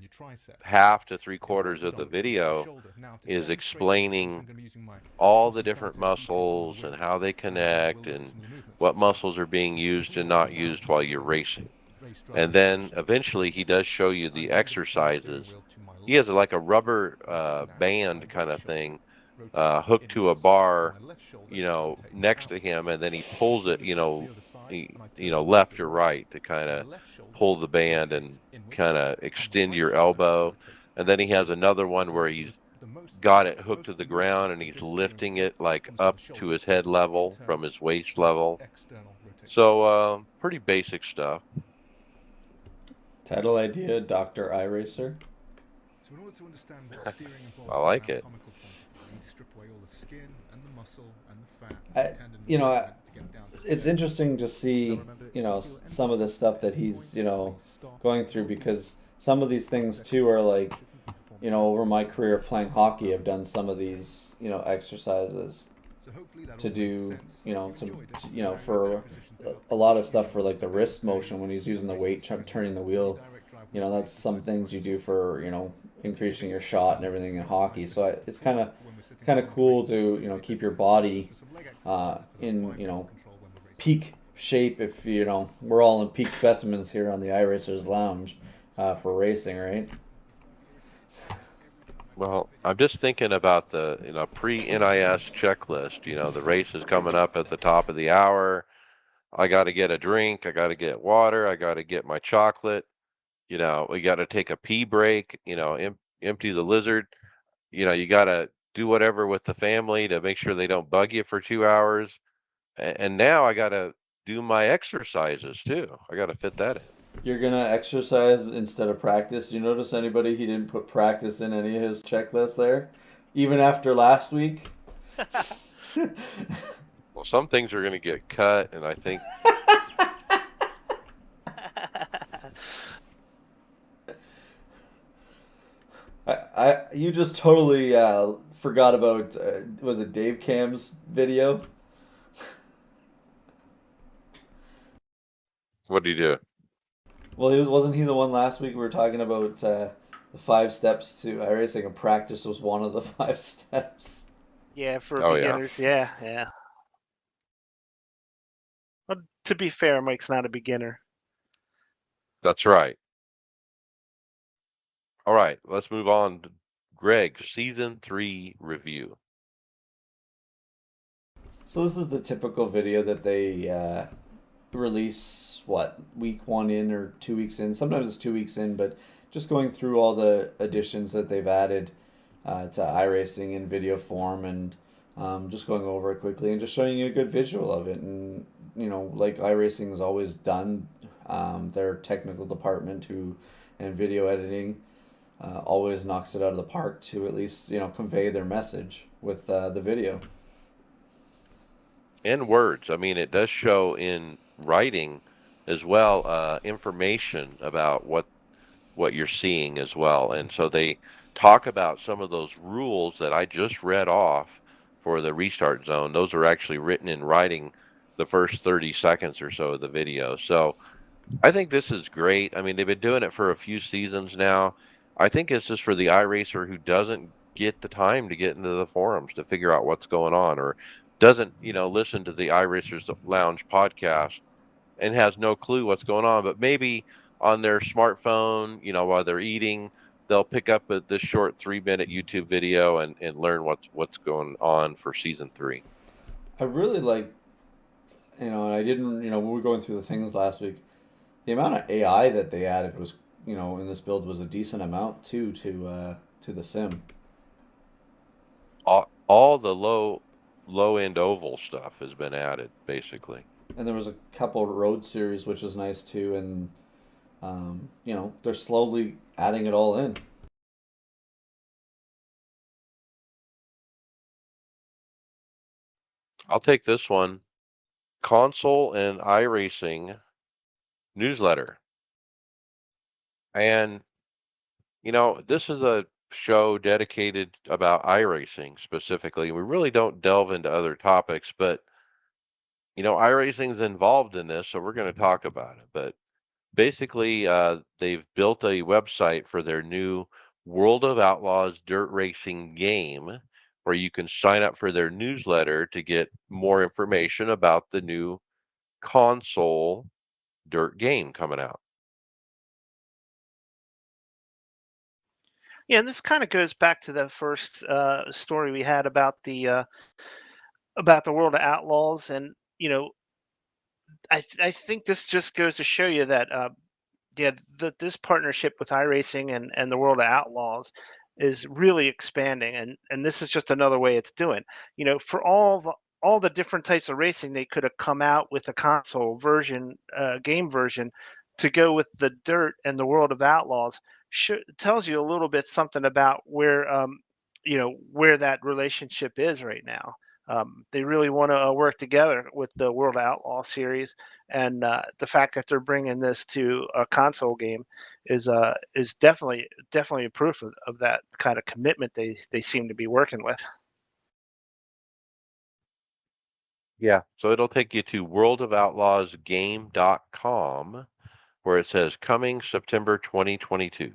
half to 3/4 of the video is explaining all the different muscles and how they connect and what muscles are being used and not used while you're racing. And then eventually he does show you the exercises. He has like a rubber band kind of thing hooked to a bar, next to him, and then he pulls it, left or right to kind of pull the band and kind of extend your elbow. And then he has another one where he's got it hooked to the ground and he's lifting it like up to his head level from his waist level. So pretty basic stuff. Title idea: Dr. iRacer. So in order to understand what steering involves I like it. from an anatomical point of view, you need to strip away all the skin and the muscle and the fat I, and the tendon you know, I, to get down to it's interesting to see, some of the stuff that he's, going through, because some of these things too are like, over my career of playing hockey, I've done some of these, exercises to do, for a lot of stuff for like the wrist motion when he's using the weight, turning the wheel. That's some things you do for, increasing your shot and everything in hockey. So it's kind of cool to, keep your body in, peak shape. If we're all in peak specimens here on the iRacers Lounge for racing, right? Well, I'm just thinking about the pre-NIS checklist. The race is coming up at the top of the hour. I got to get a drink. I got to get water. I got to get my chocolate. We got to take a pee break. Empty the lizard. You got to do whatever with the family to make sure they don't bug you for 2 hours. And now I got to do my exercises too. I got to fit that in. You're gonna exercise instead of practice. You notice anybody he didn't put practice in any of his checklists there, even after last week? Well, some things are going to get cut, and I think you just totally forgot about was it Dave Cam's video? what do you do? Well, wasn't he the one last week we were talking about the 5 steps to iRacing, and practice was one of the 5 steps. Yeah, for Oh, yeah. beginners. Yeah, yeah. But to be fair, Mike's not a beginner. That's right. All right, let's move on to Greg, season 3 review. So this is the typical video that they release, week 1 in or 2 weeks in. Sometimes it's 2 weeks in, but just going through all the additions that they've added to iRacing in video form, and just going over it quickly and just showing you a good visual of it. And like iRacing has always done, their technical department and video editing always knocks it out of the park to at least convey their message with the video. And words. I mean, it does show in writing as well, information about what you're seeing as well. And so they talk about some of those rules that I just read off for the restart zone. Those are actually written in writing the first 30 seconds or so of the video. So I think this is great. I mean, they've been doing it for a few seasons now. I think it's just for the iRacer who doesn't get the time to get into the forums to figure out what's going on, or doesn't, listen to the iRacers Lounge podcast and has no clue what's going on. But maybe on their smartphone, while they're eating, they'll pick up this short 3-minute YouTube video and learn what's going on for season 3. I really like, and I didn't, when we were going through the things last week, the amount of AI that they added was, in this build was a decent amount too to the sim. All the low end oval stuff has been added basically. And there was a couple road series, which is nice too, and they're slowly adding it all in. I'll take this one. Console and iRacing newsletter. And, this is a show dedicated about iRacing specifically. We really don't delve into other topics, but, iRacing is involved in this, so we're going to talk about it. But basically, they've built a website for their new World of Outlaws dirt racing game where you can sign up for their newsletter to get more information about the new console dirt game coming out. Yeah, and this kind of goes back to the first story we had about the World of Outlaws, and I think this just goes to show you that yeah, this partnership with iRacing and the World of Outlaws is really expanding, and this is just another way it's doing. For all the different types of racing, they could have come out with a console version, game version, to go with the Dirt and the World of Outlaws. Tells you a little bit something about where that relationship is right now. They really want to work together with the World Outlaw series, and the fact that they're bringing this to a console game is definitely a proof of that kind of commitment they seem to be working with. Yeah, so it'll take you to worldofoutlaws.game.com where it says coming September 2022.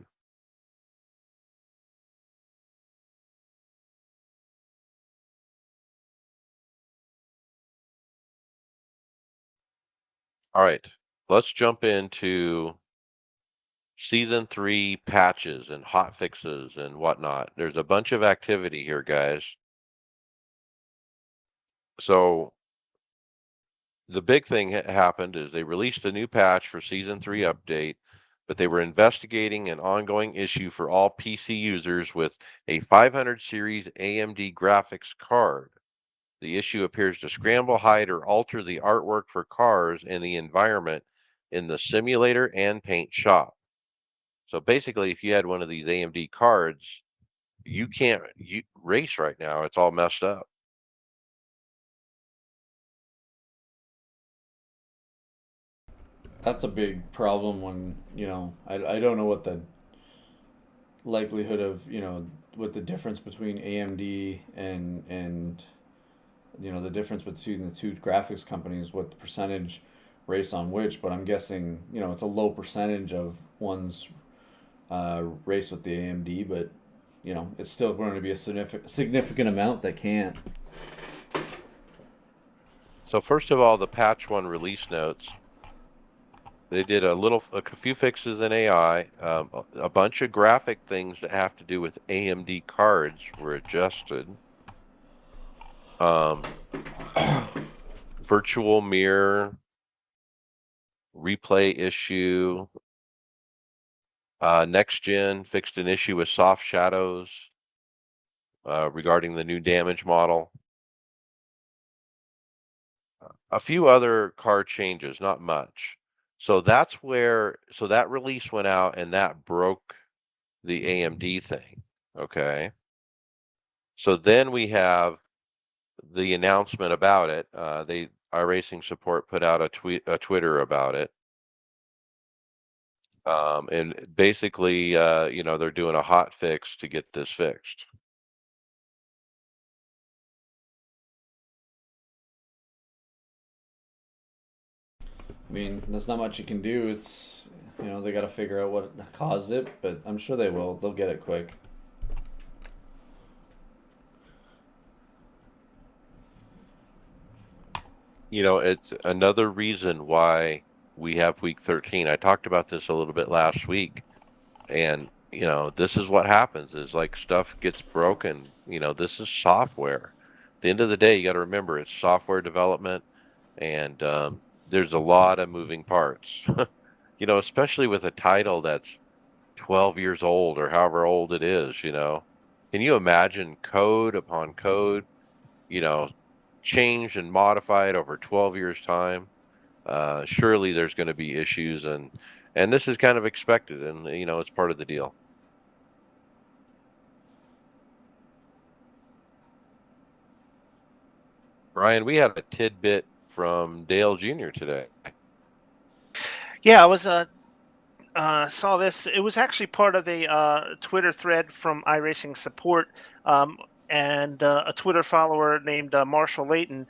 All right, let's jump into season 3 patches and hot fixes and whatnot. There's a bunch of activity here, guys. So the big thing happened is they released a new patch for season 3 update, but they were investigating an ongoing issue for all PC users with a 500 series AMD graphics card. The issue appears to scramble, hide, or alter the artwork for cars and the environment in the simulator and paint shop. So basically, if you had one of these AMD cards, you can't race right now. It's all messed up. That's a big problem when, I don't know what the likelihood of, what the difference between AMD and the difference between the two graphics companies, what the percentage race on which, but I'm guessing, it's a low percentage of one's race with the AMD, but it's still going to be a significant amount that can't. So first of all, the patch 1 release notes. They did a few fixes in AI. A bunch of graphic things that have to do with AMD cards were adjusted. Virtual mirror, replay issue. Next Gen fixed an issue with soft shadows regarding the new damage model. A few other card changes, not much. So that release went out and that broke the AMD thing. Okay. So then we have the announcement about it. iRacing support put out a Twitter about it. And basically, they're doing a hot fix to get this fixed. I mean, there's not much you can do. It's, they got to figure out what caused it, but I'm sure they will. They'll get it quick. It's another reason why we have week 13. I talked about this a little bit last week, and this is what happens is like stuff gets broken. This is software. At the end of the day, you got to remember it's software development, and there's a lot of moving parts. Especially with a title that's 12 years old or however old it is. Can you imagine code upon code, you know, changed and modified over 12 years time? Surely there's going to be issues, and this is kind of expected, and it's part of the deal. Brian, we had a tidbit from Dale Jr. today. Yeah, I was saw this. It was actually part of a Twitter thread from iRacing support, and a Twitter follower named Marshall Layton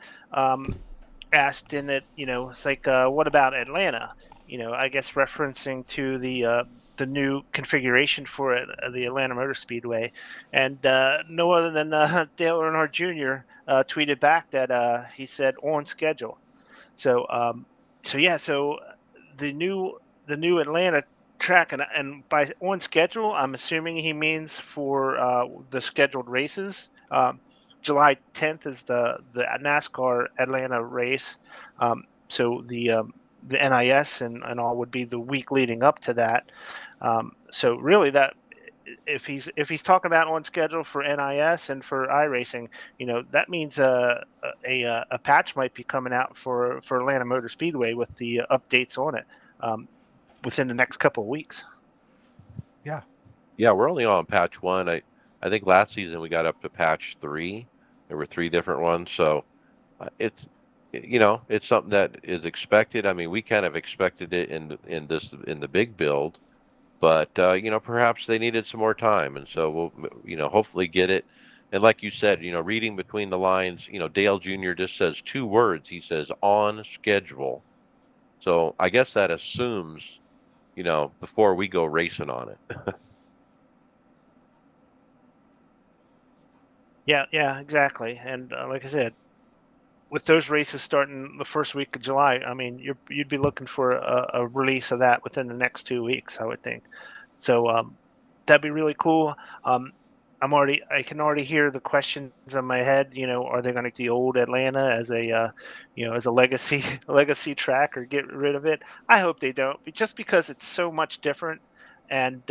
asked in it. It's like, what about Atlanta? I guess referencing to the new configuration for it, the Atlanta Motor Speedway, and no other than Dale Earnhardt Jr. Tweeted back that he said on schedule. So, so yeah, so the new Atlanta track, and by on schedule, I'm assuming he means for the scheduled races. July 10th is the NASCAR Atlanta race, so the NIS and all would be the week leading up to that. So really, that if he's talking about on schedule for NIS and for iRacing, that means a patch might be coming out for Atlanta Motor Speedway with the updates on it within the next couple of weeks. Yeah. Yeah, we're only on patch 1. I think last season we got up to patch 3. There were 3 different ones, so it's it's something that is expected. I mean, we kind of expected it in the big build, but perhaps they needed some more time, and so we'll hopefully get it. And like you said, reading between the lines, Dale Jr. just says 2 words. He says on schedule. So I guess that assumes, before we go racing on it. Yeah, exactly. And like I said, with those races starting the first week of July, I mean, you'd be looking for a release of that within the next 2 weeks, I would think. So that'd be really cool. Um, I can already hear the questions in my head. Are they going to the old Atlanta as as a legacy legacy track or get rid of it? I hope they don't, just because it's so much different, and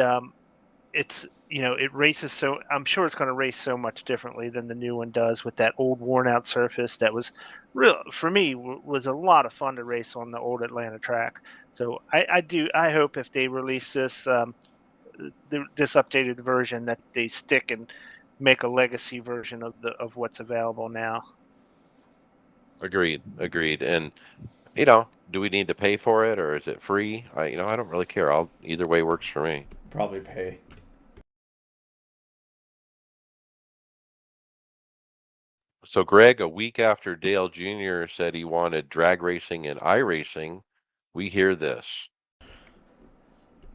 it races so. I'm sure it's going to race so much differently than the new one does with that old worn out surface that was real for me was a lot of fun to race on the old Atlanta track. So I hope if they release this updated version that they stick and make a legacy version of what's available now. Agreed, agreed. And do we need to pay for it or is it free? I don't really care. Either way works for me. Probably pay. So, Greg, a week after Dale Jr. said he wanted drag racing and iRacing, we hear this.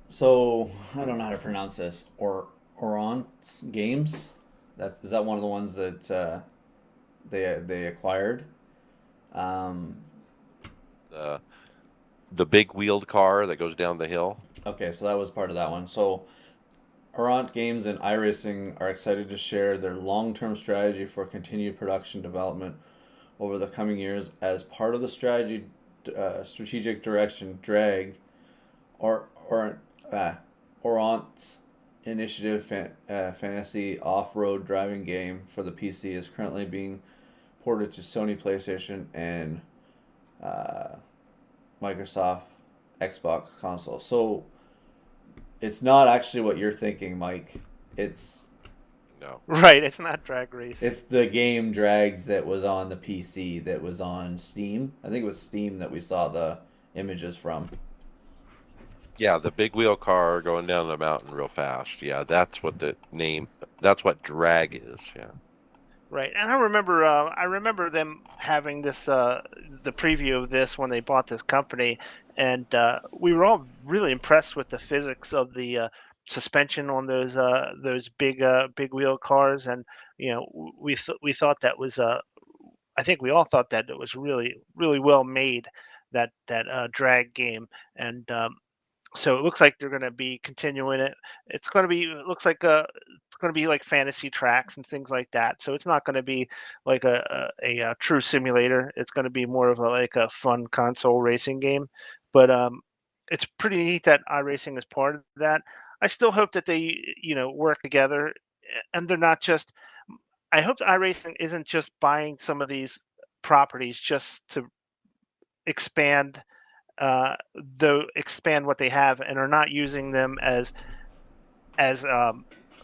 So I don't know how to pronounce this. Orant Games. Is that one of the ones that they acquired? Um, The the big wheeled car that goes down the hill. okay, so that was part of that one. So Orant Games and iRacing are excited to share their long-term strategy for continued production development over the coming years as part of the strategic direction drag or Orant's initiative fantasy off-road driving game for the PC is currently being ported to Sony PlayStation and uh, Microsoft Xbox console. So it's not actually what you're thinking, Mike. It's No. Right, it's not drag racing. it's the game Drags that was on the PC that was on Steam. I think it was Steam that we saw the images from. Yeah, the big wheel car going down the mountain real fast. Yeah, that's what that's what drag is. Yeah. Right, and I remember them having the preview of this when they bought this company, and we were all really impressed with the physics of the suspension on those big wheel cars, and we thought that was I think we all thought that it was really really well made, that drag game, and so it looks like they're going to be continuing it. It looks like it's going to be like fantasy tracks and things like that. So it's not going to be like a true simulator. It's going to be more of like a fun console racing game. But it's pretty neat that iRacing is part of that. I still hope that they work together, and they're not just. I hope iRacing isn't just buying some of these properties just to expand expand what they have and are not using them as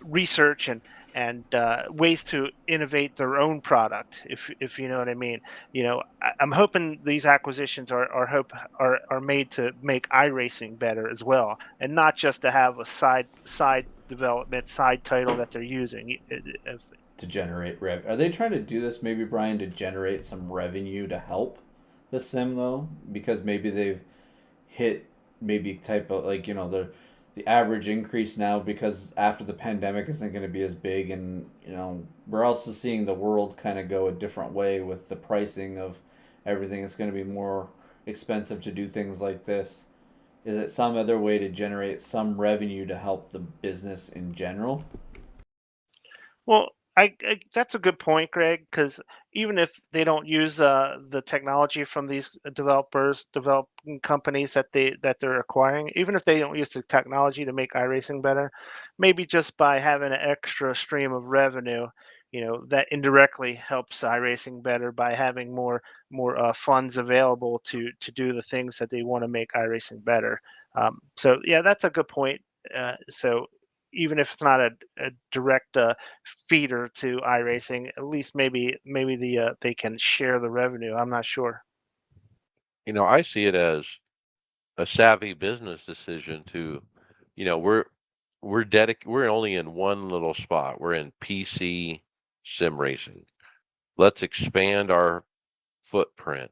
research and ways to innovate their own product, if you know what I mean. I'm hoping these acquisitions are made to make iRacing better as well, and not just to have a side development side title that they're using. To generate Are they trying to do this, maybe, Brian, to generate some revenue to help the sim, though? Because maybe they've hit maybe type of, like, the average increase now, because after the pandemic isn't going to be as big, and we're also seeing the world kind of go a different way with the pricing of everything. It's going to be more expensive to do things like this. Is it some other way to generate some revenue to help the business in general? Well, that's a good point, Greg, because even if they don't use the technology from these developing companies that they're acquiring, even if they don't use the technology to make iRacing better, maybe just by having an extra stream of revenue, that indirectly helps iRacing better by having more funds available to do the things that they want to make iRacing better. So yeah, that's a good point. So even if it's not a direct feeder to iRacing, at least maybe they can share the revenue. I'm not sure. I see it as a savvy business decision to, you know, we're only in one little spot. We're in PC sim racing. Let's expand our footprint.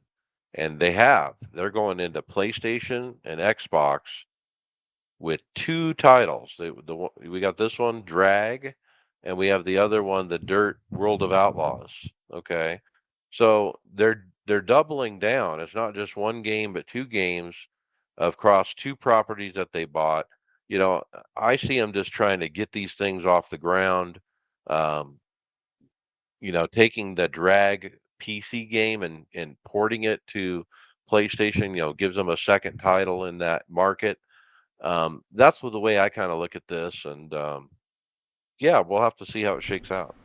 And they're going into PlayStation and Xbox with two titles. We got this one, Drag, and we have the other one, The Dirt World of Outlaws. Okay, so they're doubling down. It's not just one game, but two games across two properties that they bought. You know, I see them just trying to get these things off the ground. Um, taking the Drag PC game and porting it to PlayStation, gives them a second title in that market. That's the way I kind of look at this, and yeah, we'll have to see how it shakes out.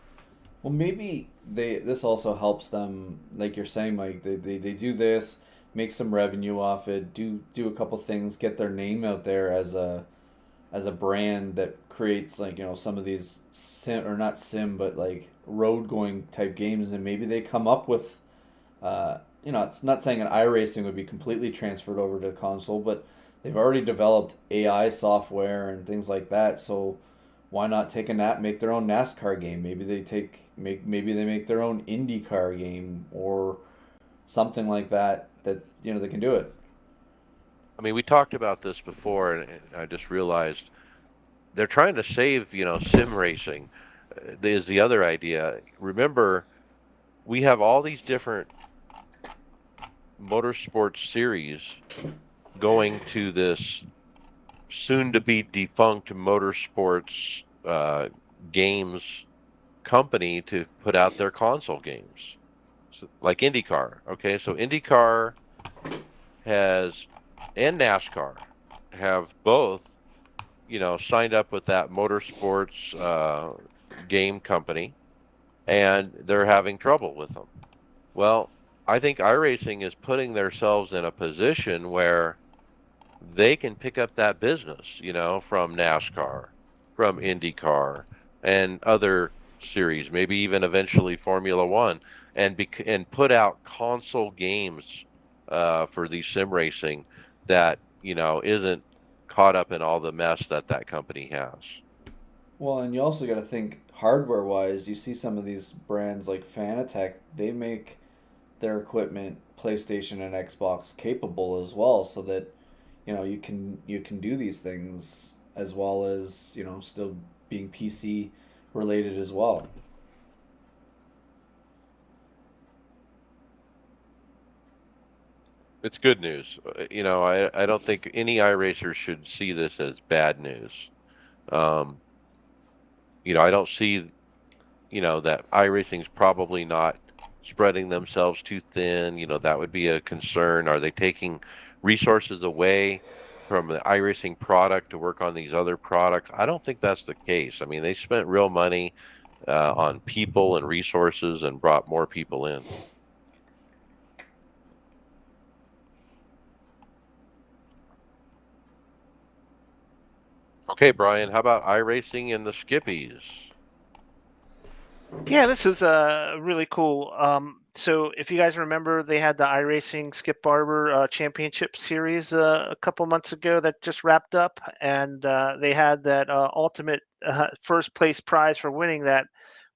Well, maybe this also helps them, like you're saying, Mike. They do this, make some revenue off it, do a couple things, get their name out there as a brand that creates, like, some of these sim, or not sim, but like road going type games, and maybe they come up with it's not saying an iRacing would be completely transferred over to console, but they've already developed AI software and things like that. So why not take make their own NASCAR game? Maybe they make their own IndyCar game or something like that. That they can do it. I mean, we talked about this before, and I just realized they're trying to save, sim racing is the other idea. Remember, we have all these different motorsports series going to this soon to be defunct motorsports games company to put out their console games. So, like IndyCar. Okay, so IndyCar has and NASCAR have both, signed up with that motorsports game company, and they're having trouble with them. Well, I think iRacing is putting themselves in a position where they can pick up that business, from NASCAR, from IndyCar, and other series, maybe even eventually Formula One, and put out console games for the sim racing that isn't caught up in all the mess that company has. Well, and you also got to think hardware wise. You see some of these brands like Fanatec, they make their equipment PlayStation and Xbox capable as well, so that you can do these things as well as still being PC related as well. It's good news. I don't think any iRacer should see this as bad news. Um, I don't see that iRacing's probably not spreading themselves too thin. That would be a concern. Are they taking resources away from the iRacing product to work on these other products? I don't think that's the case. I mean, they spent real money on people and resources and brought more people in. Okay, Brian, how about iRacing and the Skippies? Yeah, this is really cool. So if you guys remember, they had the iRacing Skip Barber Championship Series a couple months ago that just wrapped up, and they had that ultimate first place prize for winning that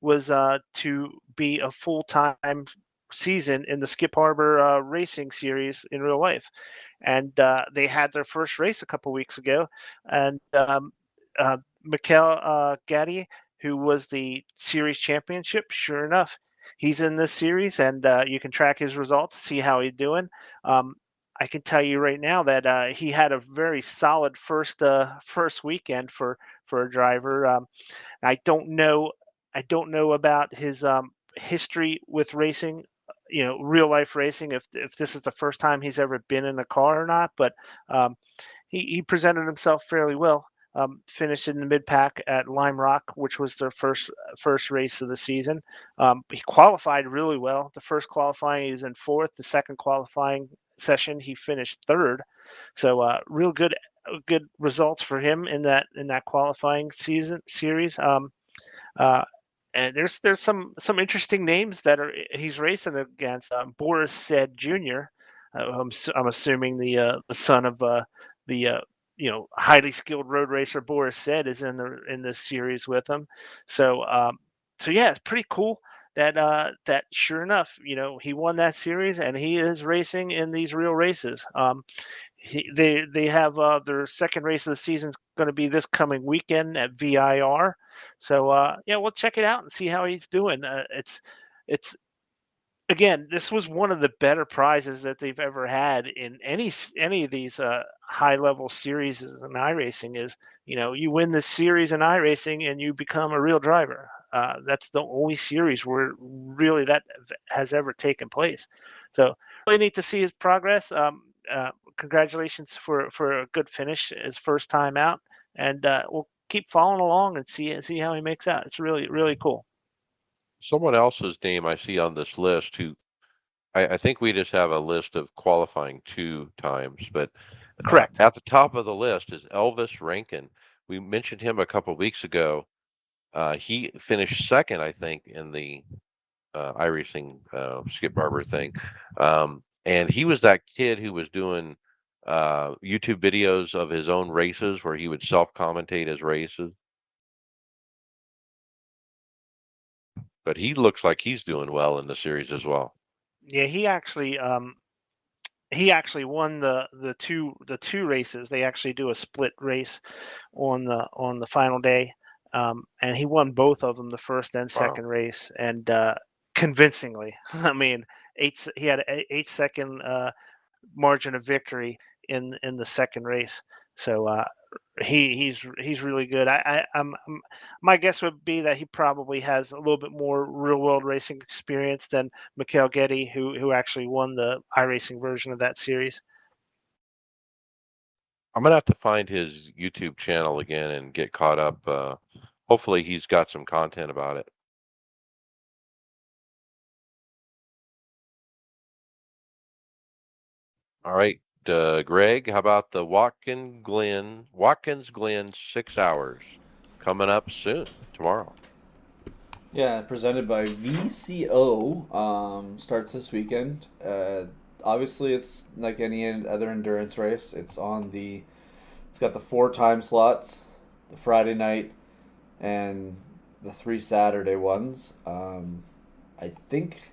was to be a full-time season in the Skip Barber Racing Series in real life. And they had their first race a couple weeks ago, and Mikel Gatti, who was the series championship. Sure enough, he's in this series, and you can track his results, see how he's doing. Um, I can tell you right now that he had a very solid first weekend for a driver. I don't know about his history with racing, real life racing. If this is the first time he's ever been in a car or not, but um, he presented himself fairly well. Finished in the mid pack at Lime Rock, which was their first race of the season. He qualified really well. The first qualifying he was in fourth. The second qualifying session he finished third. So real good results for him in that qualifying series. Uh, and there's some interesting names that are he's racing against. Boris Said Jr. I'm assuming the son of the highly skilled road racer Boris Said is in this series with him. So yeah, it's pretty cool that sure enough, he won that series and he is racing in these real races. They have their second race of the season is going to be this coming weekend at VIR. So yeah, we'll check it out and see how he's doing. It's again, this was one of the better prizes that they've ever had in any of these high level series in iRacing. Is you win this series in iRacing and you become a real driver. That's the only series where really that has ever taken place. So really neat to see his progress. Congratulations for a good finish his first time out, and we'll keep following along and see how he makes out. It's really cool. Someone else's name I see on this list who I think we just have a list of qualifying 2 times, but Correct. at the top of the list is Elvis Rankin. We mentioned him a couple weeks ago. He finished second, I think, in the iRacing Skip Barber thing. And he was that kid who was doing YouTube videos of his own races where he would self-commentate his races. But he looks like he's doing well in the series as well. Yeah, he actually won the two races. They actually do a split race on the final day, and he won both of them, the first and Wow. second race, and convincingly. I mean, he had an 8 second margin of victory in the second race. So he's really good. My guess would be that he probably has a little bit more real world racing experience than Mikhail Getty, who actually won the iRacing version of that series. I'm gonna have to find his YouTube channel again and get caught up. Hopefully he's got some content about it. All right, Greg, how about the Watkins Glen 6 hours coming up soon tomorrow? Yeah, presented by VCO. Starts this weekend. Obviously, it's like any other endurance race. It's got the 4 time slots, the Friday night, and the 3 Saturday ones. I think,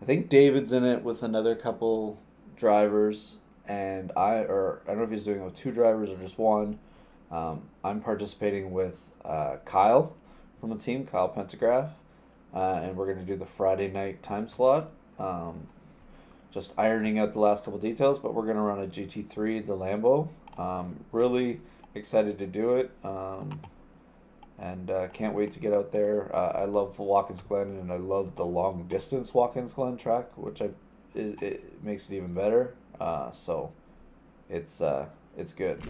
I think David's in it with another couple drivers, and I don't know if he's doing it with 2 drivers or just one. I'm participating with Kyle from the team, Kyle Pentagraph, and we're going to do the Friday night time slot. Just ironing out the last couple details, but we're going to run a GT3, the Lambo. Really excited to do it, and can't wait to get out there. I love Watkins Glen, and I love the long distance Watkins Glen track, which it makes it even better. So it's good.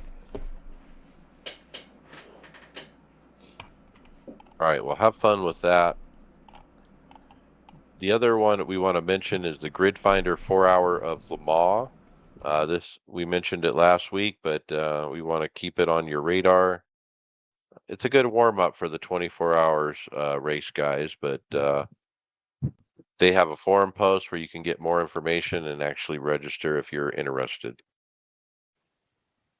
All right, well, have fun with that. The other one that we want to mention is the Grid Finder 4 hour of Le Mans. This we mentioned it last week, but we want to keep it on your radar. It's a good warm up for the 24 hours race, guys, but they have a forum post where you can get more information and actually register if you're interested.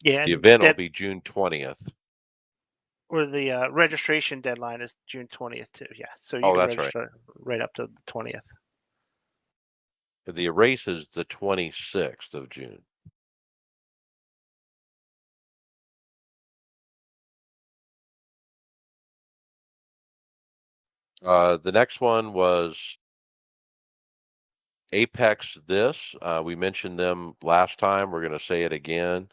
Yeah, The and event will that be June 20th. or the registration deadline is June 20th too. Yeah, so you Oh, can that's right. register right up to the 20th. The race is the 26th of June. The next one was Apex this. We mentioned them last time. We're going to say it again.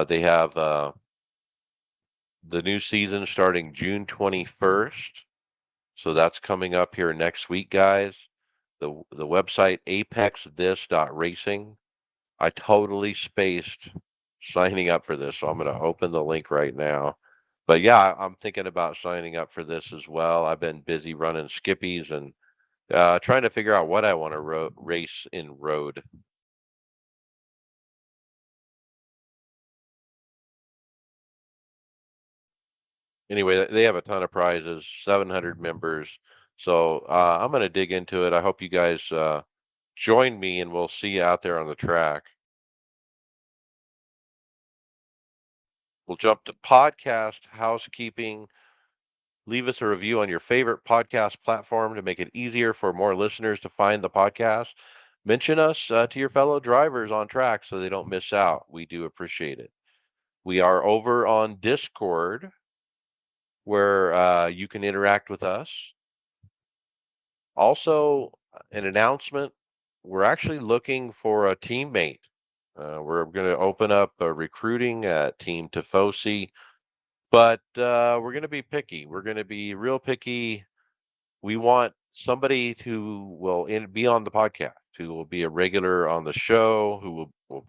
They have the new season starting June 21st. So that's coming up here next week, guys. The website apexthis.racing. I totally spaced signing up for this, so I'm going to open the link right now. But yeah, I'm thinking about signing up for this as well. I've been busy running skippies and trying to figure out what I want to race in road. Anyway, they have a ton of prizes, 700 members. So I'm going to dig into it. I hope you guys join me, and we'll see you out there on the track. We'll jump to podcast housekeeping. Leave us a review on your favorite podcast platform to make it easier for more listeners to find the podcast. Mention us to your fellow drivers on track so they don't miss out. We do appreciate it. We are over on Discord where you can interact with us. Also, an announcement, we're actually looking for a teammate. We're going to open up recruiting at Team Tifosi, but we're going to be picky. We're going to be real picky. We want somebody who will be on the podcast, who will be a regular on the show, who will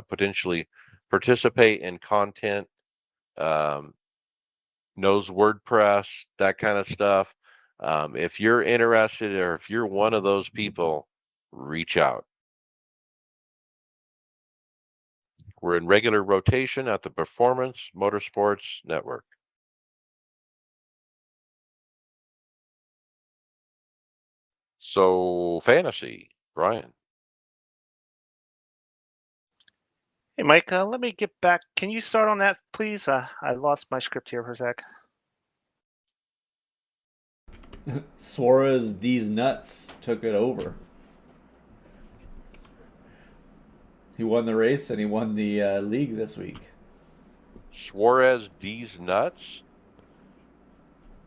potentially participate in content, um, knows WordPress, that kind of stuff. If you're interested or if you're one of those people, reach out. We're in regular rotation at the Performance Motorsports Network. So, fantasy, Brian. Hey, Mike, let me get back. Can you start on that, please? I lost my script here for a sec. Suarez D's nuts took it over. He won the race and he won the league this week. Suarez D's nuts.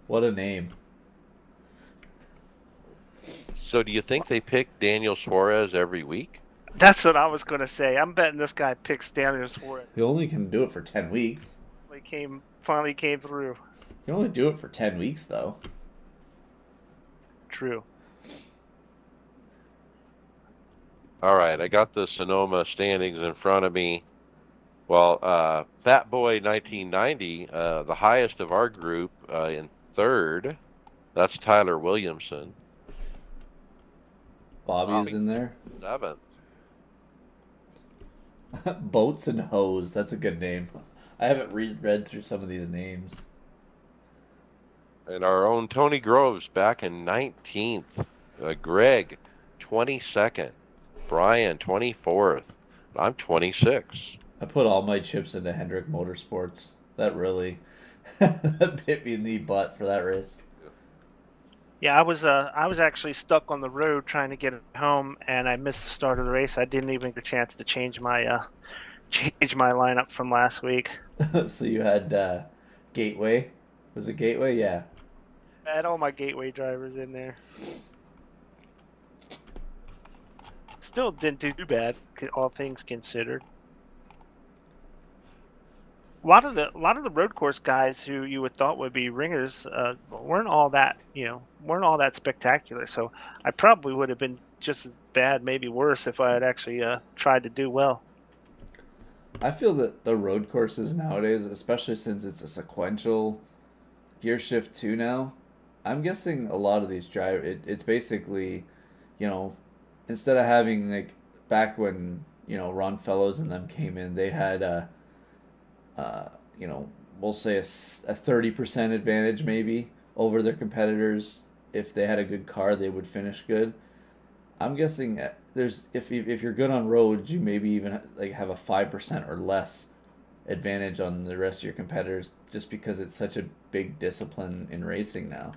What a name. So, do you think they pick Daniel Suarez every week? That's what I was going to say. I'm betting this guy picks Daniel Suarez. He only can do it for 10 weeks. Finally came through. You can only do it for 10 weeks, though. True. All right, I got the Sonoma standings in front of me. Well, Fat Boy 1990, the highest of our group, in third. That's Tyler Williamson. Bobby's in there. Seventh. Boats and Hose. That's a good name. I haven't read through some of these names. And our own Tony Groves back in 19th. Greg, 22nd. Brian, 24th. I'm 26. I put all my chips into Hendrick Motorsports. That really that bit me in the butt for that race. Yeah, I was actually stuck on the road trying to get home, and I missed the start of the race. I didn't even get a chance to change my lineup from last week. So you had Gateway. Was it Gateway? Yeah. I had all my Gateway drivers in there. Still didn't do too bad, all things considered. A lot of the road course guys who you would thought would be ringers weren't all that spectacular. So I probably would have been just as bad, maybe worse, if I had actually tried to do well. I feel that the road courses nowadays, especially since it's a sequential gear shift too now, I'm guessing a lot of these it's basically, instead of having like back when Ron Fellows and them came in, they had we'll say a 30% advantage maybe over their competitors. If they had a good car, they would finish good. I'm guessing there's if you're good on roads, you maybe even like have a 5% or less advantage on the rest of your competitors just because it's such a big discipline in racing now.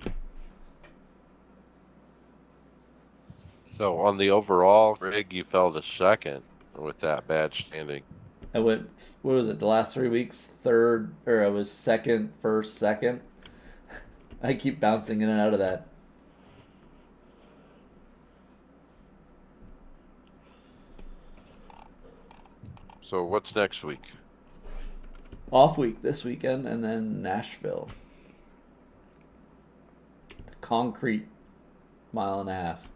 So on the overall, Greg, you fell to second with that bad standing. I went, what was it, the last 3 weeks? Third, or I was second, first, second. I keep bouncing in and out of that. So what's next week? Off week this weekend, and then Nashville. The concrete mile and a half.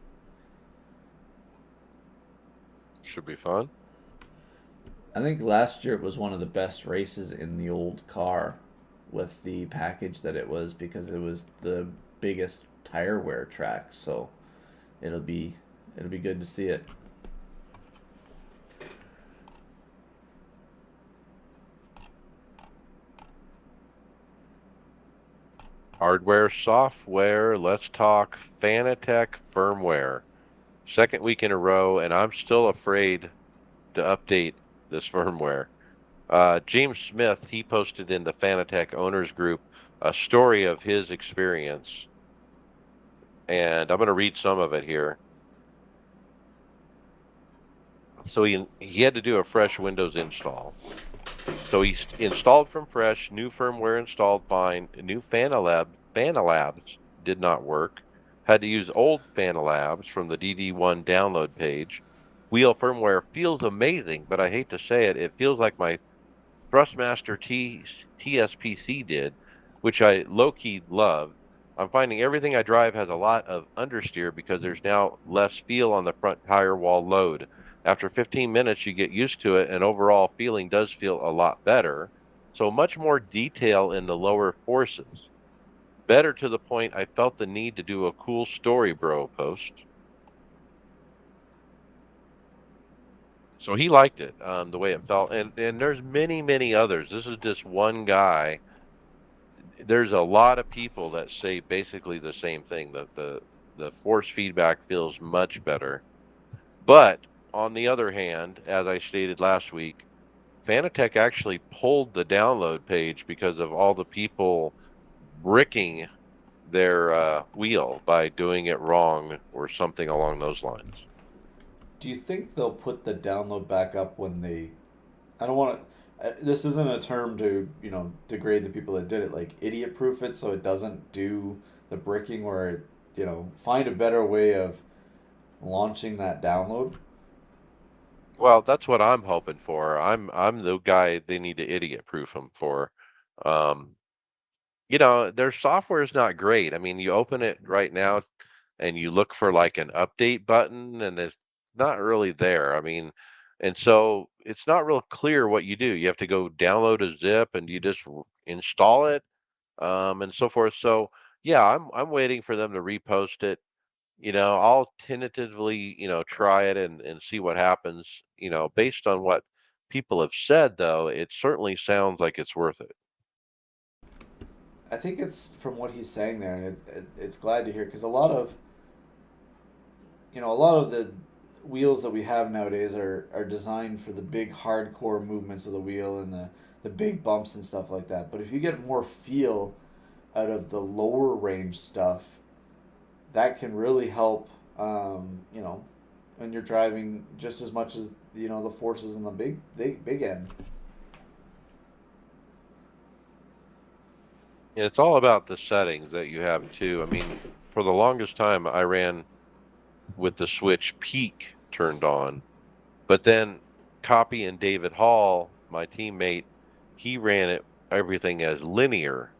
Should be fun. I think last year it was one of the best races in the old car with the package that it was, because it was the biggest tire wear track. So it'll be good to see it. Hardware, software. Let's talk Fanatec firmware. Second week in a row, and I'm still afraid to update this firmware. James Smith, he posted in the Fanatec owners group a story of his experience, and I'm going to read some of it here. So he had to do a fresh Windows install. So he installed from fresh, new firmware installed fine, new Fanalabs did not work. Had to use old Fanalabs from the DD1 download page. Wheel firmware feels amazing, but I hate to say it, it feels like my Thrustmaster TSPC did, which I low-key love. I'm finding everything I drive has a lot of understeer because there's now less feel on the front tire wall load. After 15 minutes, you get used to it, and overall feeling does feel a lot better. So much more detail in the lower forces. Better to the point I felt the need to do a cool story bro post. So he liked it, the way it felt, and there's many others. This is just one guy. There's a lot of people that say basically the same thing, that the force feedback feels much better. But on the other hand, as I stated last week, Fanatec actually pulled the download page because of all the people bricking their wheel by doing it wrong or something along those lines. Do you think they'll put the download back up when they? I don't want to. This isn't a term to degrade the people that did it. Like idiot proof it so it doesn't do the bricking, where find a better way of launching that download. Well, that's what I'm hoping for. I'm the guy they need to idiot proof them for. Um, their software is not great. I mean, you open it right now and you look for like an update button, and it's not really there. I mean, and so it's not real clear what you do. You have to go download a zip and you just install it, and so forth. So yeah, I'm waiting for them to repost it. I'll tentatively, try it and see what happens. Based on what people have said, though, it certainly sounds like it's worth it. I think it's from what he's saying there, and it's glad to hear, because a lot of the wheels that we have nowadays are designed for the big hardcore movements of the wheel and the big bumps and stuff like that. But if you get more feel out of the lower range stuff, that can really help. When you're driving just as much as the forces in the big end. And it's all about the settings that you have too. I mean, for the longest time, I ran with the switch peak turned on, but then Copy and David Hall, my teammate, he ran it everything as linear.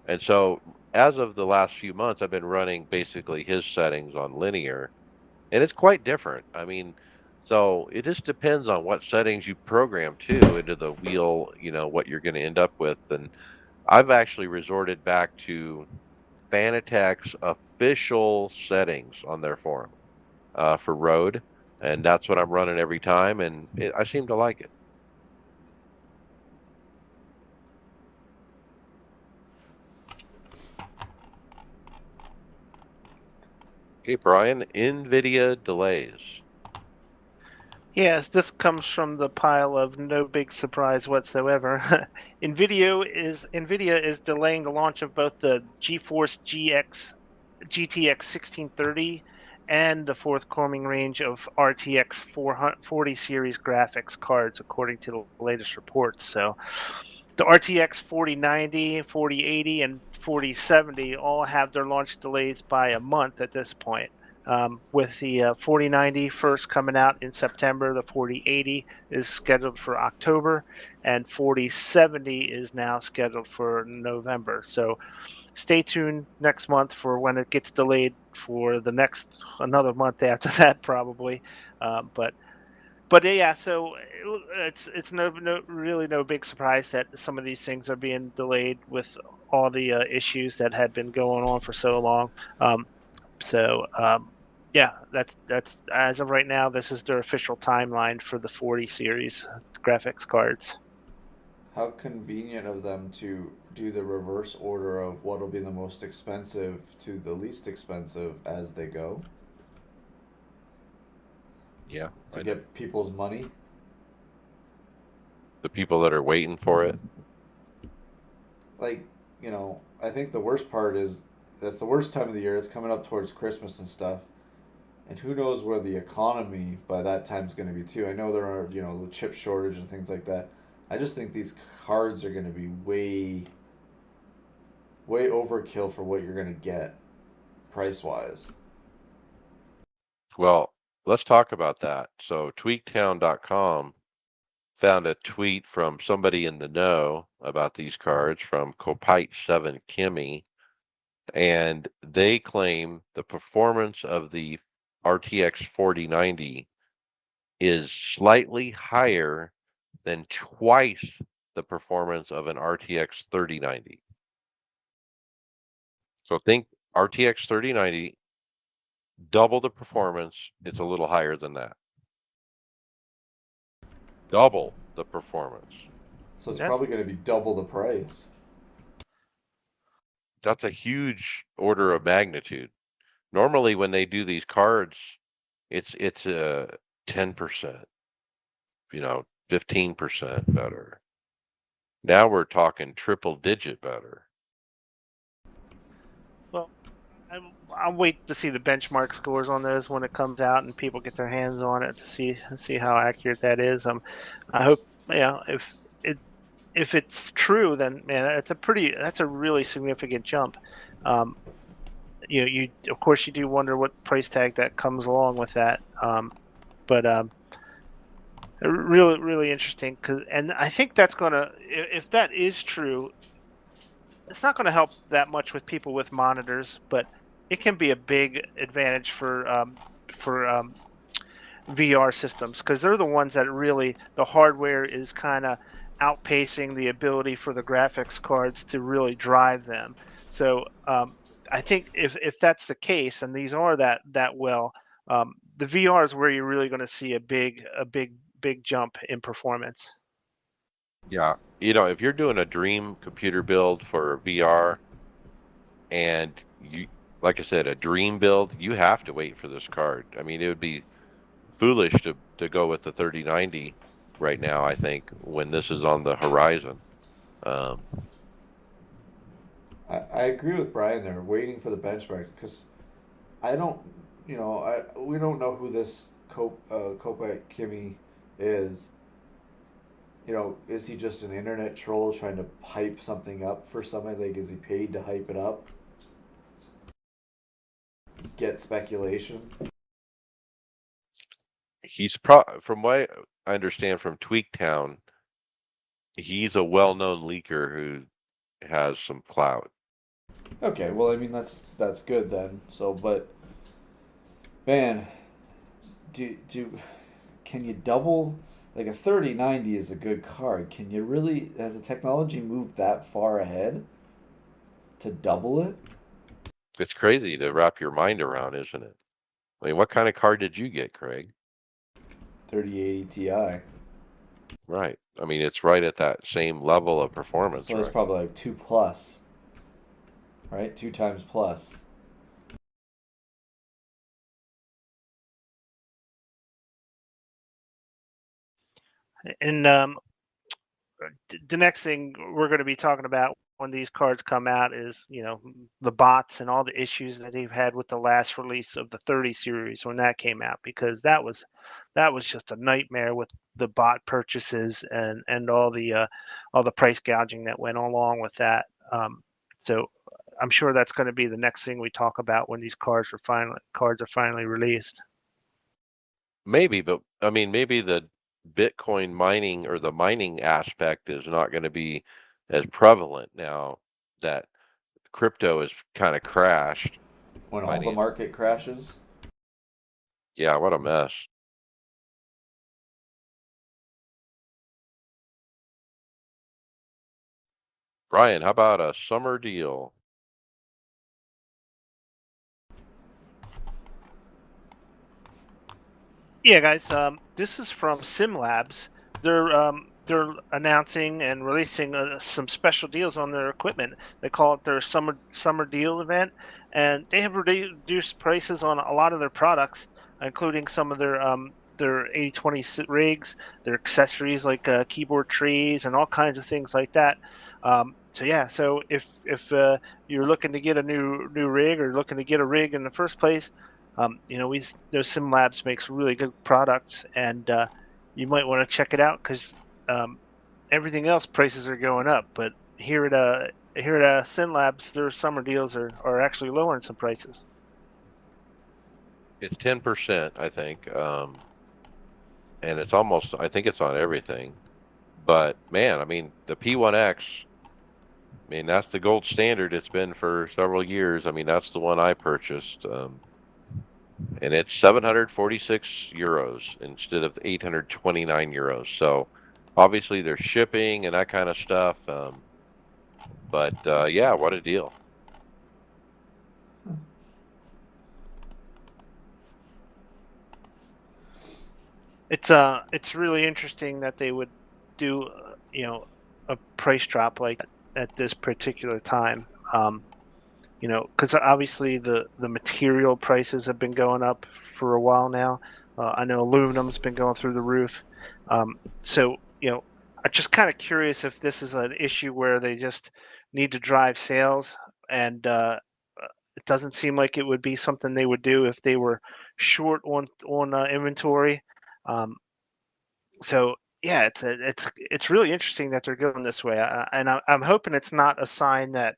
And so as of the last few months, I've been running basically his settings on linear, and it's quite different. I mean, so it just depends on what settings you program too into the wheel, what you're going to end up with. And I've actually resorted back to Fanatec's official settings on their forum for road, and that's what I'm running every time, and I seem to like it. Okay, Brian, NVIDIA delays. Yes, this comes from the pile of no big surprise whatsoever. NVIDIA is delaying the launch of both the GeForce GTX 1630 and the forthcoming range of RTX 440 series graphics cards, according to the latest reports. So the RTX 4090, 4080, and 4070 all have their launch delays by a month at this point. with the 4090 first coming out in September. The 4080 is scheduled for October, and 4070 is now scheduled for November. So stay tuned next month for when it gets delayed for the next another month after that probably. But yeah, so it's really no big surprise that some of these things are being delayed with all the issues that had been going on for so long. Um, so yeah, that's as of right now, this is their official timeline for the 40 series graphics cards. How convenient of them to do the reverse order of what'll be the most expensive to the least expensive as they go Yeah, to I know. get people's money. The people that are waiting for it. Like, I think the worst part is that's the worst time of the year. It's coming up towards Christmas and stuff. And who knows where the economy by that time is going to be too. I know there are, chip shortage and things like that. I just think these cards are going to be way overkill for what you're going to get price wise. Well, let's talk about that. So tweaktown.com found a tweet from somebody in the know about these cards from Copite7 Kimmy, and they claim the performance of the RTX 4090 is slightly higher than twice the performance of an RTX 3090. So think RTX 3090, double the performance, it's a little higher than that. Double the performance. So it's That's probably going to be double the price. That's a huge order of magnitude. Normally when they do these cards, it's a 10%, 15% better. Now we're talking triple digit better. well, I'll wait to see the benchmark scores on those when it comes out and people get their hands on it to see how accurate that is. I hope if it's true, then man, that's a really significant jump. Um, you of course you do wonder what price tag that comes along with that. But really interesting and I think that's gonna if that is true, it's not going to help that much with people with monitors, but it can be a big advantage for VR systems because they're the ones that really the hardware is kind of outpacing the ability for the graphics cards to really drive them. So I think if that's the case, and these are that well, the VR is where you're really going to see a big jump in performance. Yeah. If you're doing a dream computer build for VR and you, like I said, a dream build, you have to wait for this card. I mean, it would be foolish to go with the 3090 right now, I think, when this is on the horizon. Um, I agree with Brian there, waiting for the benchmark because I don't, we don't know who this Kopa Kimi is. Is he just an internet troll trying to hype something up for somebody? Like, is he paid to hype it up? Get speculation? from what I understand from Tweaktown, he's a well-known leaker who has some clout. Okay, well, I mean, that's good then. So, but, man, do can you double like a 3090 is a good card. Can you really has the technology moved that far ahead to double it? It's crazy to wrap your mind around, isn't it? I mean, what kind of card did you get, Craig? 3080 Ti. Right. I mean, it's right at that same level of performance, So it's right? probably like 2 plus, right? 2 times plus. And the next thing we're going to be talking about when these cards come out is the bots and all the issues that they've had with the last release of the 30 series when that came out, because that was just a nightmare with the bot purchases and all the price gouging that went along with that. So I'm sure that's going to be the next thing we talk about when these cards are finally released. Maybe, but I mean, maybe the Bitcoin mining or the mining aspect is not going to be as prevalent now that crypto has kind of crashed. When all the market crashes. Yeah, what a mess. Brian, how about a summer deal? Yeah, guys, this is from SimLabs. They're announcing and releasing some special deals on their equipment. They call it their summer deal event, and they have reduced prices on a lot of their products, including some of their 80/20 rigs, their accessories like keyboard trees and all kinds of things like that. So yeah, so if you're looking to get a new rig or looking to get a rig in the first place, we know SimLabs makes really good products, and you might want to check it out because everything else prices are going up. But here at SimLabs, their summer deals are actually lowering some prices. It's 10%, I think, and it's almost, I think it's on everything. But man, I mean, the P1X, I mean, that's the gold standard. It's been for several years. I mean, that's the one I purchased, and it's 746 euros instead of 829 euros. So obviously there's shipping and that kind of stuff. But yeah, what a deal. It's really interesting that they would do a price drop like that at this particular time. Because obviously the material prices have been going up for a while now. I know aluminum's been going through the roof. So I'm just kind of curious if this is an issue where they just need to drive sales, and it doesn't seem like it would be something they would do if they were short on inventory. Um, so yeah, it's really interesting that they're going this way, and I'm hoping it's not a sign that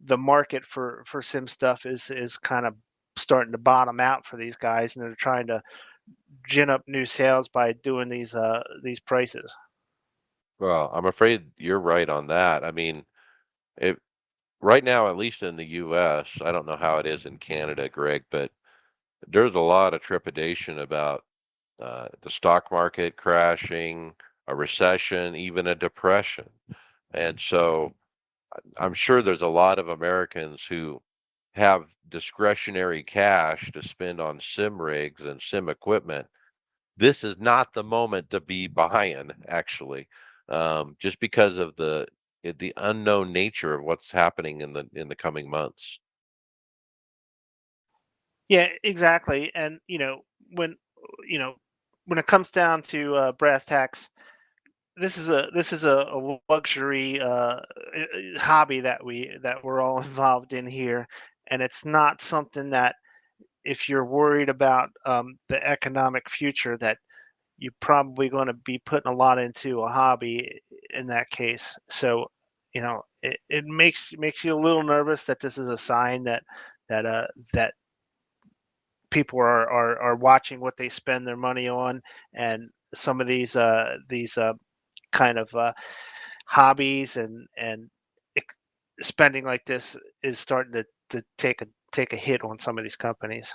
the market for sim stuff is kind of starting to bottom out for these guys, and they're trying to gin up new sales by doing these prices. Well, I'm afraid you're right on that. I mean, it, right now, at least in the US, I don't know how it is in Canada, Greg, but there's a lot of trepidation about the stock market crashing, a recession, even a depression. And so I'm sure there's a lot of Americans who have discretionary cash to spend on sim rigs and sim equipment. This is not the moment to be buying, actually, just because of the unknown nature of what's happening in the coming months. Yeah, exactly. And when you know when it comes down to brass tacks, this is a luxury hobby that we're all involved in here, and it's not something that if you're worried about the economic future that you're probably going to be putting a lot into a hobby in that case. So, it makes you a little nervous that this is a sign that people are watching what they spend their money on, and some of these kind of hobbies and spending like this is starting to take a hit on some of these companies.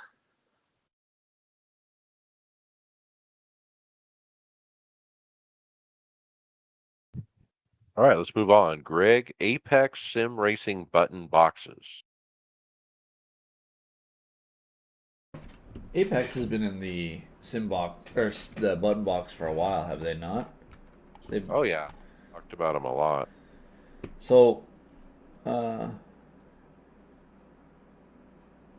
All right, let's move on. Greg, Apex Sim Racing button boxes. Apex has been in the sim box or the button box for a while, have they not? They've Oh yeah, talked about them a lot. so uh,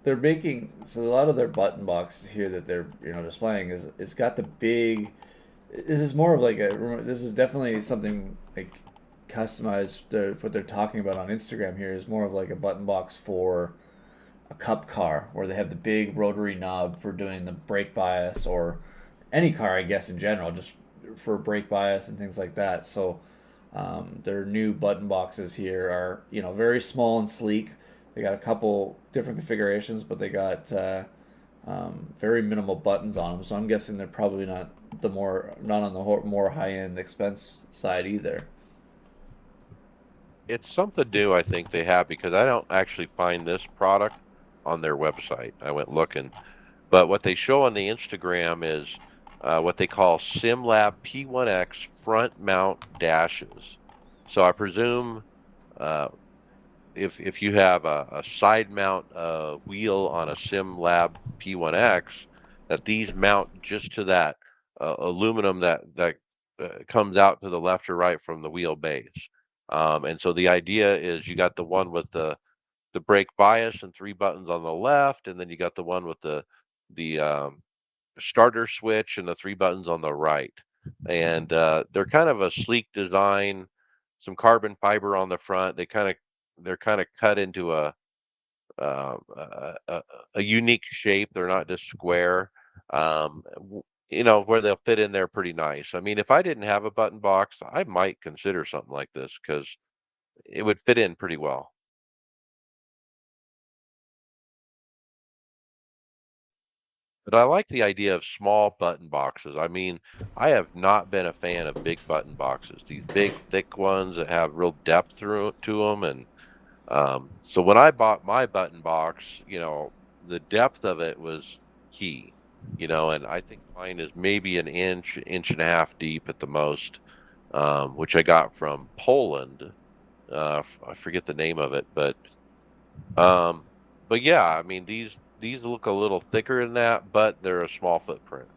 they're making so a lot of their button boxes here that they're displaying is it's got the big. This is more of like this is definitely something like customized. What they're talking about on Instagram here is more of like a button box for a cup car where they have the big rotary knob for doing the brake bias or any car, I guess, in general, just for brake bias and things like that. So their new button boxes here are very small and sleek. They got a couple different configurations, but they got very minimal buttons on them. So I'm guessing they're probably not on the more high end expense side either. It's something new I think they have because I don't actually find this product on their website. I went looking, but what they show on the Instagram is what they call SimLab P1X front mount dashes. So I presume uh, if you have a side mount wheel on a SimLab P1X, that these mount just to that aluminum that comes out to the left or right from the wheel base. And so the idea is you got the one with the brake bias and 3 buttons on the left, and then you got the one with the starter switch and the 3 buttons on the right. And they're kind of a sleek design, some carbon fiber on the front. They're kind of cut into uh, a, a, a unique shape. They're not just square. Where they'll fit in there pretty nice. I mean, if I didn't have a button box, I might consider something like this because it would fit in pretty well. But I like the idea of small button boxes. I mean, I have not been a fan of big button boxes. These big, thick ones that have real depth through to them, and so when I bought my button box, the depth of it was key. And I think mine is maybe an inch, inch and a half deep at the most, which I got from Poland. I forget the name of it, um, but yeah, I mean these look a little thicker than that, but they're a small footprint.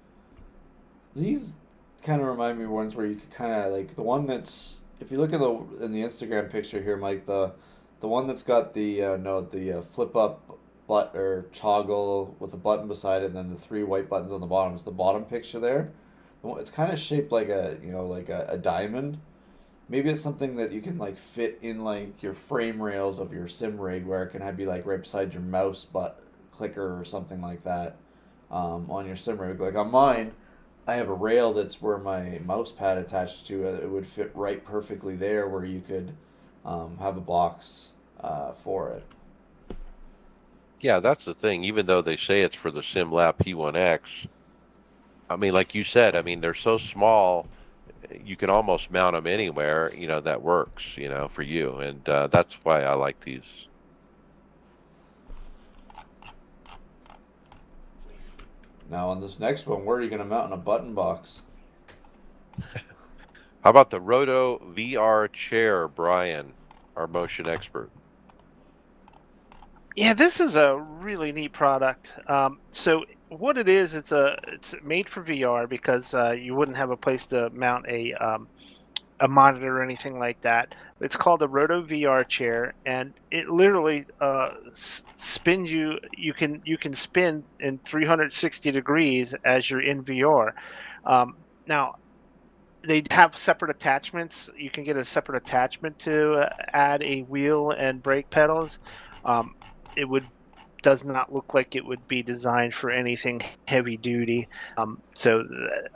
These kind of remind me of ones where you could kind of like the one that's if you look at the Instagram picture here, Mike, the one that's got the no the flip up but or toggle with a button beside it, and then the 3 white buttons on the bottom. It's the bottom picture there. It's kind of shaped like a diamond. Maybe it's something that you can like fit in like your frame rails of your sim rig, where it can be like right beside your mouse but clicker or something like that on your sim rig. Like on mine, I have a rail that's where my mouse pad attached to it. It would fit right perfectly there, where you could have a box for it. Yeah, that's the thing. Even though they say it's for the SimLab P1X, I mean, like you said, I mean they're so small, you can almost mount them anywhere. That works. For you, and that's why I like these. Now on this next one, where are you going to mount in a button box? How about the Roto VR chair, Brian, our motion expert? Yeah, this is a really neat product. So what it is, it's made for VR because you wouldn't have a place to mount a monitor or anything like that. It's called a Roto VR chair, and it literally spins you. You can spin in 360 degrees as you're in VR. Now they have separate attachments. You can get a separate attachment to add a wheel and brake pedals. It would does not look like it would be designed for anything heavy duty. So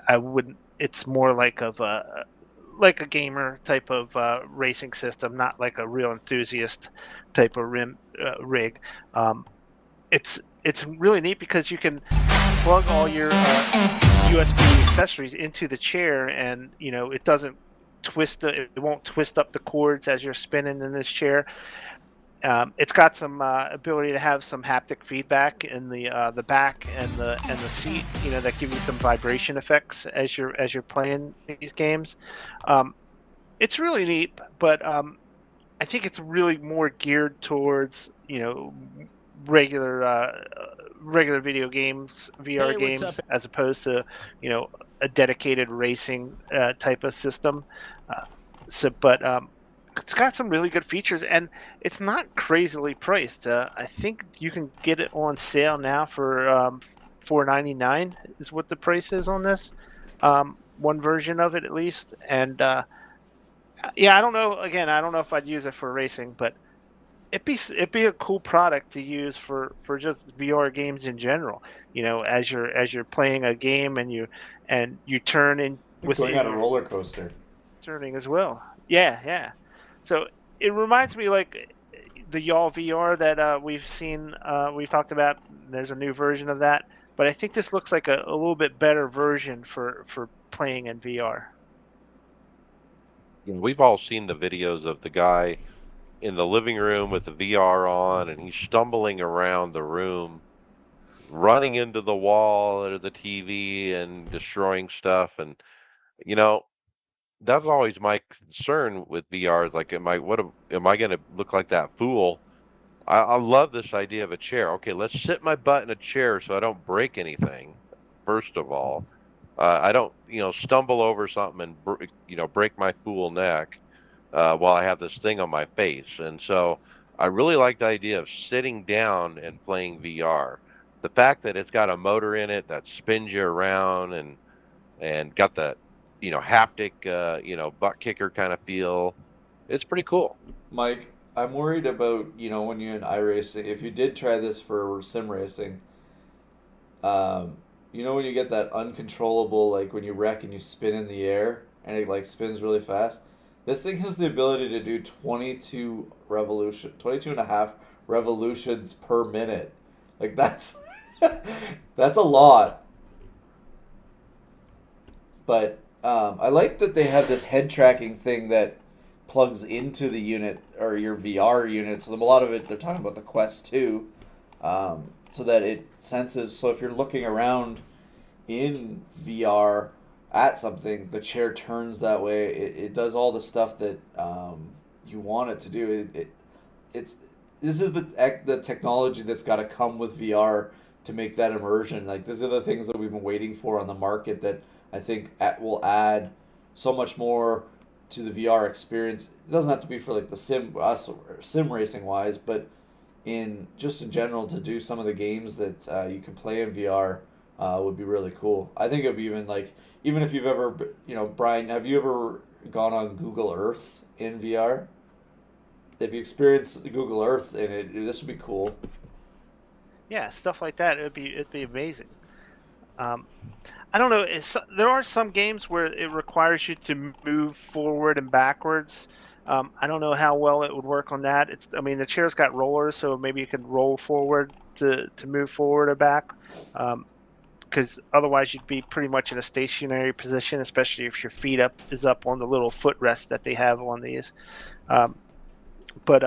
I wouldn't. It's more like a gamer type of racing system, not like a real enthusiast type of rig. Um, it's really neat because you can plug all your USB accessories into the chair, and it doesn't it won't twist up the cords as you're spinning in this chair. It's got some ability to have some haptic feedback in the back and the seat, that give you some vibration effects as you're playing these games. Um, it's really neat, but I think it's really more geared towards regular regular video games, VR Hey, what's up? games, as opposed to a dedicated racing type of system. Uh, but it's got some really good features, and it's not crazily priced. I think you can get it on sale now for $4.99 is what the price is on this. One version of it at least, and yeah, I don't know. Again, I don't know if I'd use it for racing, but it'd be a cool product to use for just VR games in general. As you're playing a game and you turn in Going within on a your roller coaster. turning as well. Yeah, yeah. So it reminds me like the Y'all VR that we've seen, we've talked about. There's a new version of that, but I think this looks like a little bit better version for playing in VR. We've all seen the videos of the guy in the living room with the VR on, and he's stumbling around the room, running into the wall or the TV and destroying stuff. And you know, that's always my concern with VR. Is like, am I going to look like that fool? I love this idea of a chair. Okay, let's sit my butt in a chair so I don't break anything. First of all, I don't, stumble over something and break my fool neck while I have this thing on my face. And so I really like the idea of sitting down and playing VR. The fact that it's got a motor in it that spins you around and got the haptic butt kicker kind of feel. It's pretty cool. Mike, I'm worried about, when you're in iRacing, if you did try this for sim racing, um, when you get that uncontrollable, like when you wreck and you spin in the air and it like spins really fast. This thing has the ability to do 22 and a half revolutions per minute. Like that's that's a lot. But I like that they have this head tracking thing that plugs into the unit or your VR unit. So a lot of it, they're talking about the Quest 2, so that it senses. So if you're looking around in VR at something, the chair turns that way. It does all the stuff that you want it to do. It's this is the technology that's got to come with VR to make that immersion. Like these are the things that we've been waiting for on the market that I think will add so much more to the VR experience. It doesn't have to be for like the sim racing wise, but in general to do some of the games that you can play in VR would be really cool. I think it would be even if you've ever Brian, have you ever gone on Google Earth in VR? If you experience Google Earth in it, this would be cool. Yeah, stuff like that. It'd be amazing. I don't know. There are some games where it requires you to move forward and backwards. I don't know how well it would work on that. I mean, the chair's got rollers, so maybe you can roll forward to move forward or back. Because otherwise you'd be pretty much in a stationary position, especially if your feet is up on the little footrest that they have on these. Um, but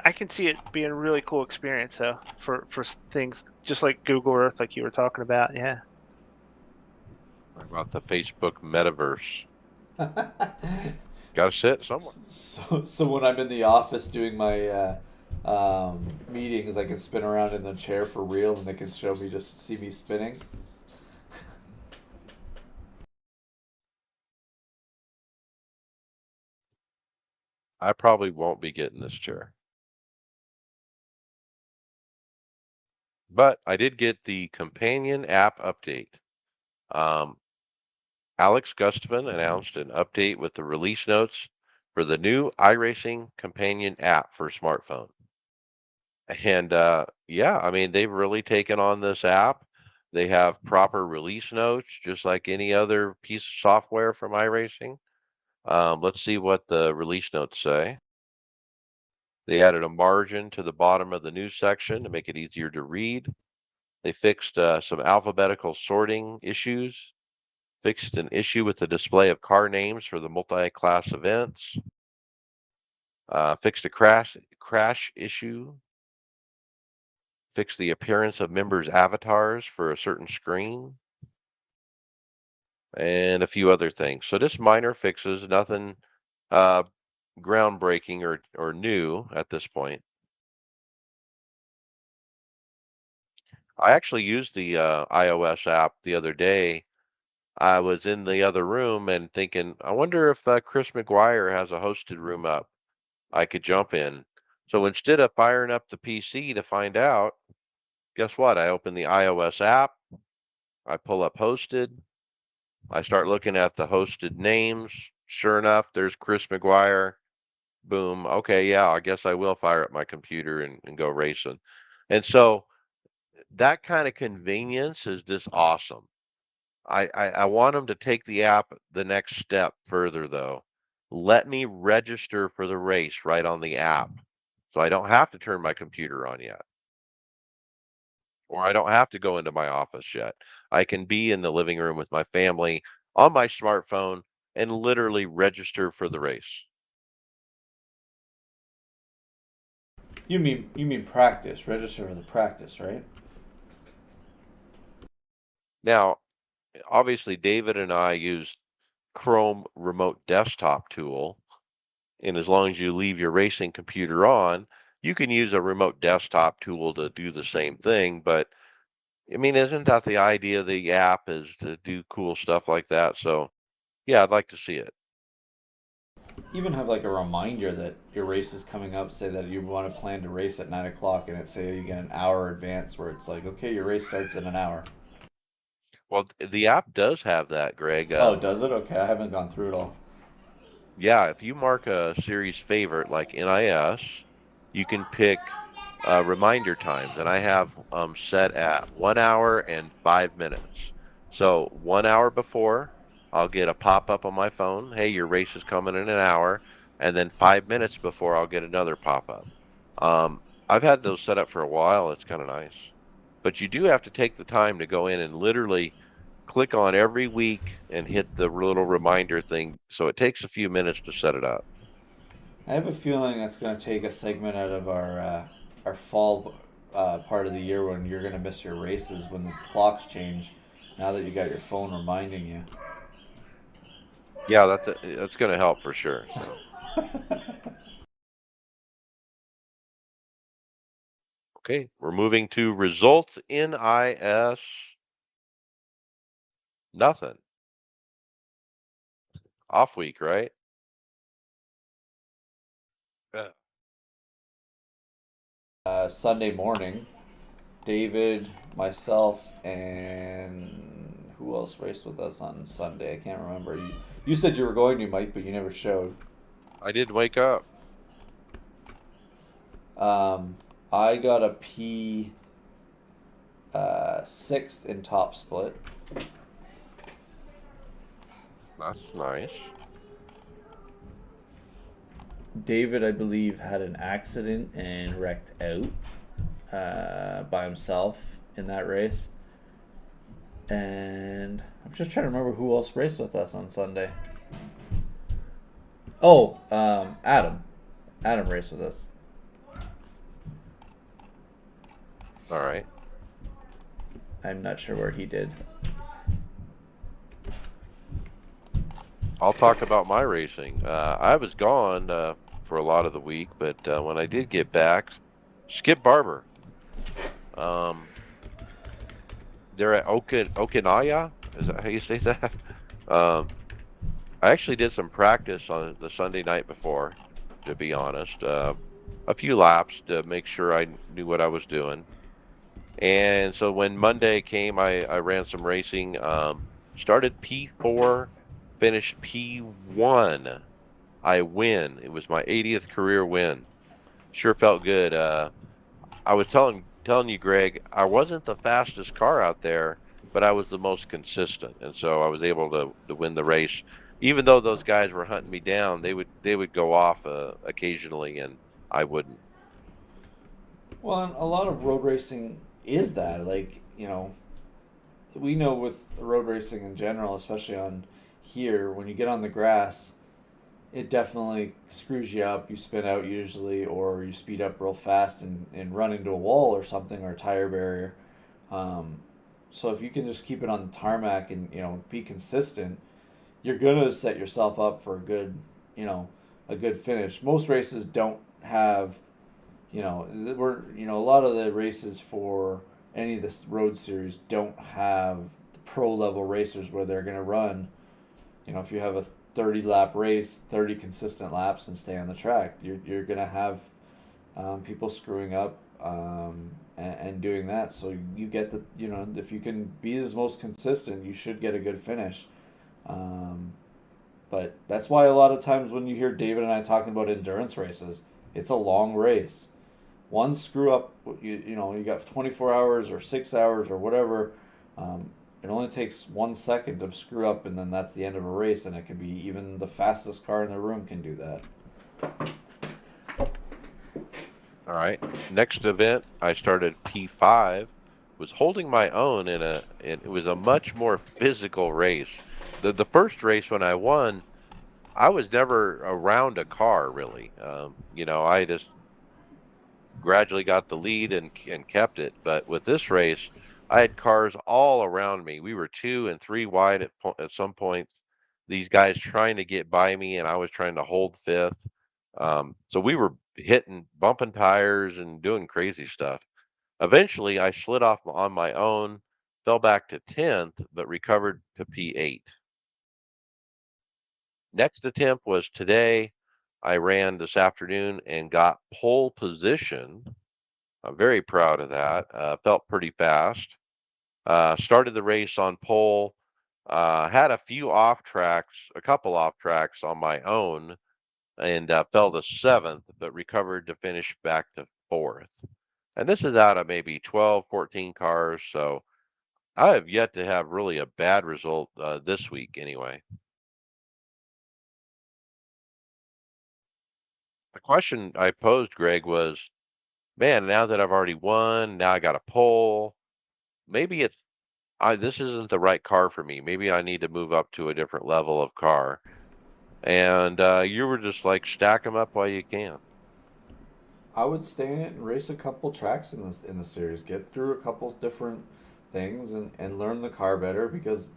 I can see it being a really cool experience though for things just like Google Earth, like you were talking about. Yeah. About the Facebook metaverse. Got to sit somewhere. So when I'm in the office doing my meetings, I can spin around in the chair for real, and they can see me spinning. I probably won't be getting this chair. But I did get the companion app update. Um, Alex Gustafin announced an update with the release notes for the new iRacing companion app for smartphone. And yeah, I mean, they've really taken on this app. They have proper release notes, just like any other piece of software from iRacing. Let's see what the release notes say. They added a margin to the bottom of the news section to make it easier to read. They fixed some alphabetical sorting issues, fixed an issue with the display of car names for the multi-class events, fixed a crash issue, fixed the appearance of members' avatars for a certain screen, and a few other things. So just minor fixes, nothing uh, groundbreaking or new at this point. I actually used the iOS app the other day. I was in the other room and thinking, I wonder if Chris McGuire has a hosted room up I could jump in. So instead of firing up the PC to find out, guess what? I open the iOS app, I pull up hosted, I start looking at the hosted names. Sure enough, there's Chris McGuire. Boom. Okay, yeah, I guess I will fire up my computer and go racing. And so that kind of convenience is just awesome. I want them to take the app the next step further, though. Let me register for the race right on the app. So I don't have to turn my computer on yet, or I don't have to go into my office yet. I can be in the living room with my family on my smartphone and literally register for the race. You mean practice? Register for the practice, right? Now, obviously, David and I use Chrome Remote Desktop tool, and as long as you leave your racing computer on, you can use a remote desktop tool to do the same thing. But I mean, isn't that the idea of the app, is to do cool stuff like that? So yeah, I'd like to see it. Even have like a reminder that your race is coming up. Say that you want to plan to race at 9 o'clock, and it say you get an hour advance where it's like, okay, your race starts in an hour. Well, the app does have that, Greg. Oh, does it? Okay, I haven't gone through it all. Yeah, if you mark a series favorite like NIS, you can pick reminder times, and I have set at 1 hour and 5 minutes. So 1 hour before, I'll get a pop-up on my phone. Hey, your race is coming in an hour, and then 5 minutes before, I'll get another pop-up. I've had those set up for a while. It's kind of nice, but you do have to take the time to go in and literally click on every week and hit the little reminder thing. So it takes a few minutes to set it up. I have a feeling that's going to take a segment out of our fall part of the year when you're going to miss your races when the clocks change. Now that you got your phone reminding you. Yeah, that's going to help for sure. So okay, we're moving to results NIS. Nothing. Off week, right? Yeah. Sunday morning, David, myself, and who else raced with us on Sunday? I can't remember. You said you were going to, Mike, but you never showed. I did wake up. I got a P 6 in top split. That's nice. David, I believe, had an accident and wrecked out by himself in that race. And I'm just trying to remember who else raced with us on Sunday. Oh, Adam. Adam raced with us. All right. I'm not sure where he did. I'll talk about my racing. I was gone for a lot of the week, but when I did get back, Skip Barber. They're at Okanaya. Is that how you say that? Um, I actually did some practice on the Sunday night before, to be honest. A few laps to make sure I knew what I was doing. And so when Monday came, I ran some racing. Started P4, finished P1. I win. It was my 80th career win. Sure felt good. I was telling you, Greg, I wasn't the fastest car out there, but I was the most consistent, and so I was able to win the race. Even though those guys were hunting me down, they would go off occasionally, and I wouldn't. Well, and a lot of road racing is that. Like, we know with road racing in general, especially on here, when you get on the grass, it definitely screws you up. You spin out usually, or you speed up real fast and run into a wall or something, or a tire barrier. Um, so if you can just keep it on the tarmac and be consistent, you're gonna set yourself up for you know, a good finish. Most races don't have, a lot of the races for any of this road series don't have the pro level racers where they're gonna run. If you have a 30 lap race, 30 consistent laps, and stay on the track, you're gonna have people screwing up and doing that. So you get if you can be as most consistent, you should get a good finish. Um, but that's why a lot of times when you hear David and I talking about endurance races, it's a long race. One screw up, you got 24 hours or 6 hours or whatever. It only takes 1 second to screw up, and then that's the end of a race. And it can be even the fastest car in the room can do that. All right. Next event, I started P5, was holding my own and it was a much more physical race. The first race when I won, I was never around a car really. I just gradually got the lead and kept it. But with this race, I had cars all around me. We were 2 and 3 wide at some points. These guys trying to get by me, and I was trying to hold fifth. So we were hitting, bumping tires, and doing crazy stuff. Eventually, I slid off on my own, fell back to 10th, but recovered to P8. Next attempt was today. I ran this afternoon and got pole position. I'm very proud of that. Felt pretty fast. Started the race on pole. Had a few off tracks, a couple off tracks on my own, and fell to 7th, but recovered to finish back to 4th. And this is out of maybe 12, 14 cars. So I have yet to have really a bad result this week anyway. The question I posed, Greg, was, man, now that I've already won, now I got a pole. Maybe this isn't the right car for me. Maybe I need to move up to a different level of car. And you were just like, stack them up while you can. I would stay in it and race a couple tracks in the series. Get through a couple different things and learn the car better, because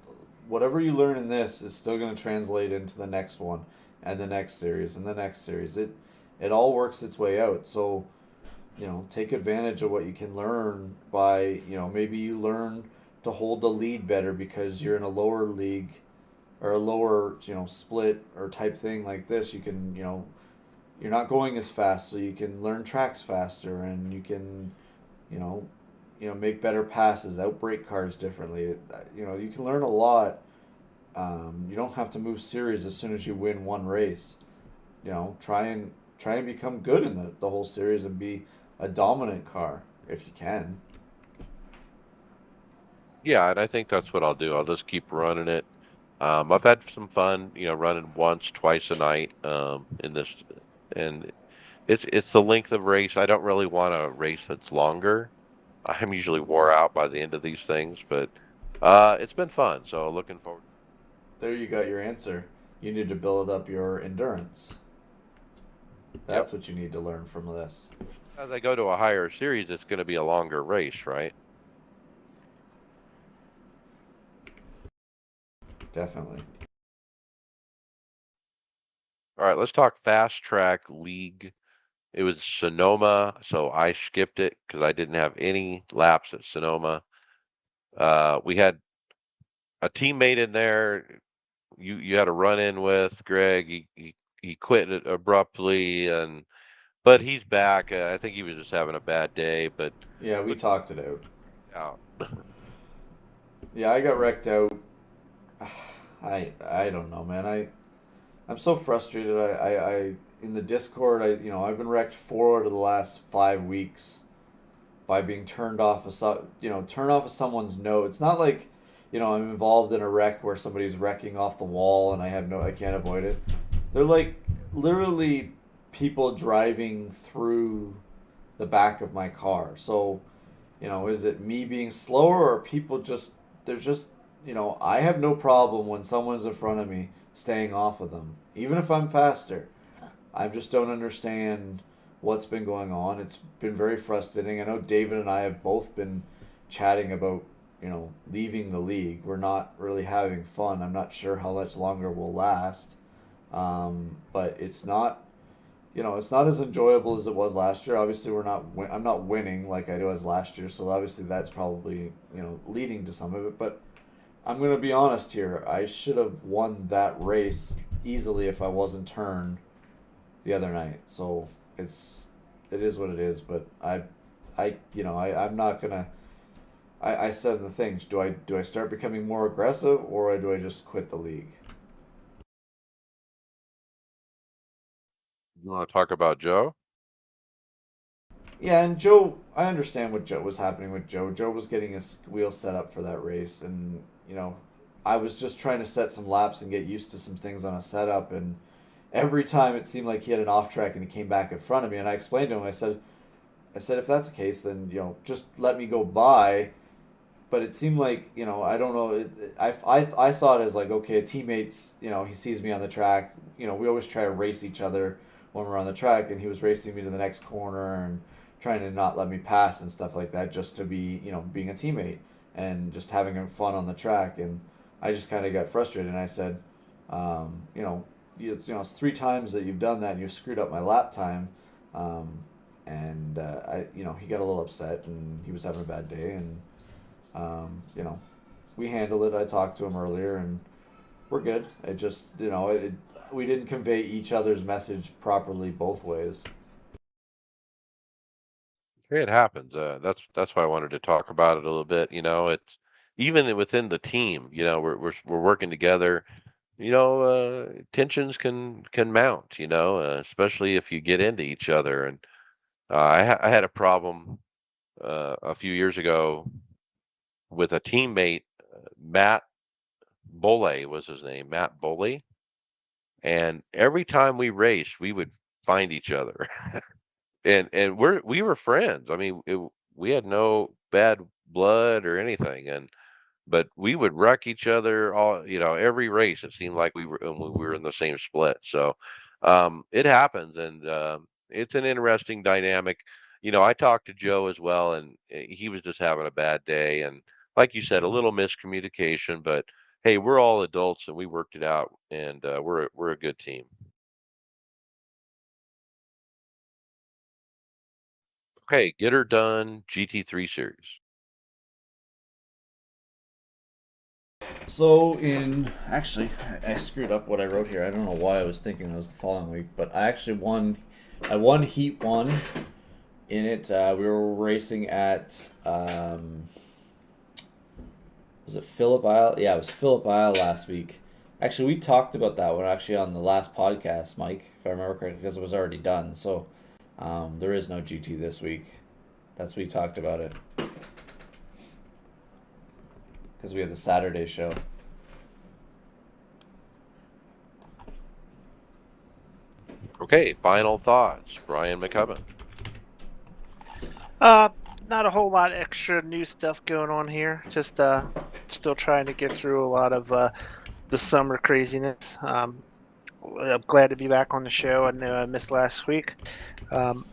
whatever you learn in this is still going to translate into the next one and the next series and the next series. It all works its way out. So, take advantage of what you can learn by, maybe you learn to hold the lead better because you're in a lower league or a lower, split or type thing like this. You can, you're not going as fast, so you can learn tracks faster, and you can, you know, make better passes, outbrake cars differently. You can learn a lot. You don't have to move series as soon as you win one race. Try and become good in the whole series and be a dominant car if you can. Yeah, and I think that's what I'll do. I'll just keep running it. I've had some fun, running once, twice a night in this, and it's the length of race. I don't really want a race that's longer. I'm usually wore out by the end of these things, but it's been fun. So looking forward. There you got your answer. You need to build up your endurance. Yep. That's what you need to learn from this. As I go to a higher series, it's going to be a longer race, right? Definitely. All right, let's talk fast track league. It was Sonoma, so I skipped it because I didn't have any laps at Sonoma. We had a teammate in there. You had a run in with Greg. He quit it abruptly, but he's back. I think he was just having a bad day, but Yeah, we look talked it out. out. Yeah, I got wrecked out. I don't know, man. I'm so frustrated. I in the Discord. I've been wrecked 4 out of the last 5 weeks by being turned off turned off of someone's note. It's not like, I'm involved in a wreck where somebody's wrecking off the wall and I can't avoid it. They're like literally people driving through the back of my car. So, is it me being slower, or people just they're just I have no problem when someone's in front of me staying off of them, even if I'm faster. I just don't understand what's been going on. It's been very frustrating. I know David and I have both been chatting about, leaving the league. We're not really having fun. I'm not sure how much longer we'll last. But it's not as enjoyable as it was last year. Obviously, I'm not winning like I was last year. So obviously that's probably, leading to some of it. But I'm going to be honest here. I should have won that race easily if I wasn't turned the other night. So it is what it is. But I'm not gonna. I said the things. Do I start becoming more aggressive, or do I just quit the league? You want to talk about Joe? Yeah, and Joe. I understand what Joe was happening with Joe. Joe was getting his wheel set up for that race, and I was just trying to set some laps and get used to some things on a setup, and every time it seemed like he had an off track and he came back in front of me, and I explained to him. I said, I said, if that's the case, then just let me go by. But it seemed like I don't know. I saw it as like, okay, teammates. He sees me on the track. We always try to race each other when we're on the track, and he was racing me to the next corner and trying to not let me pass and stuff like that, just to be being a teammate and just having fun on the track. And I just kind of got frustrated, and I said, it's 3 times that you've done that, and you've screwed up my lap time. Um, and he got a little upset, and he was having a bad day, and we handled it. I talked to him earlier, and we're good. It just, we didn't convey each other's message properly both ways. It happens. That's why I wanted to talk about it a little bit. It's even within the team. We're working together. Tensions can mount. Especially if you get into each other. And I had a problem a few years ago with a teammate, Matt Bolle was his name, Matt Bolle. And every time we raced, we would find each other, and we were friends. I mean, we had no bad blood or anything, but we would wreck each other every race. It seemed like we were in the same split. So it happens, and it's an interesting dynamic. I talked to Joe as well, and he was just having a bad day, and like you said, a little miscommunication. But hey, we're all adults, and we worked it out, and we're a good team. Okay, get her done. GT3 series. So actually, I screwed up what I wrote here. I don't know why I was thinking it was the following week, but I actually won. I won Heat 1 in it. We were racing at was it Phillip Isle? Yeah, it was Phillip Isle last week. Actually, we talked about that one actually on the last podcast, Mike, if I remember correctly, because it was already done. So there is no GT this week. That's we talked about it because we had the Saturday show. Okay, final thoughts. Brian McCubbin. Uh, Not a whole lot extra new stuff going on here. Just still trying to get through a lot of the summer craziness. I'm glad to be back on the show. I know I missed last week, and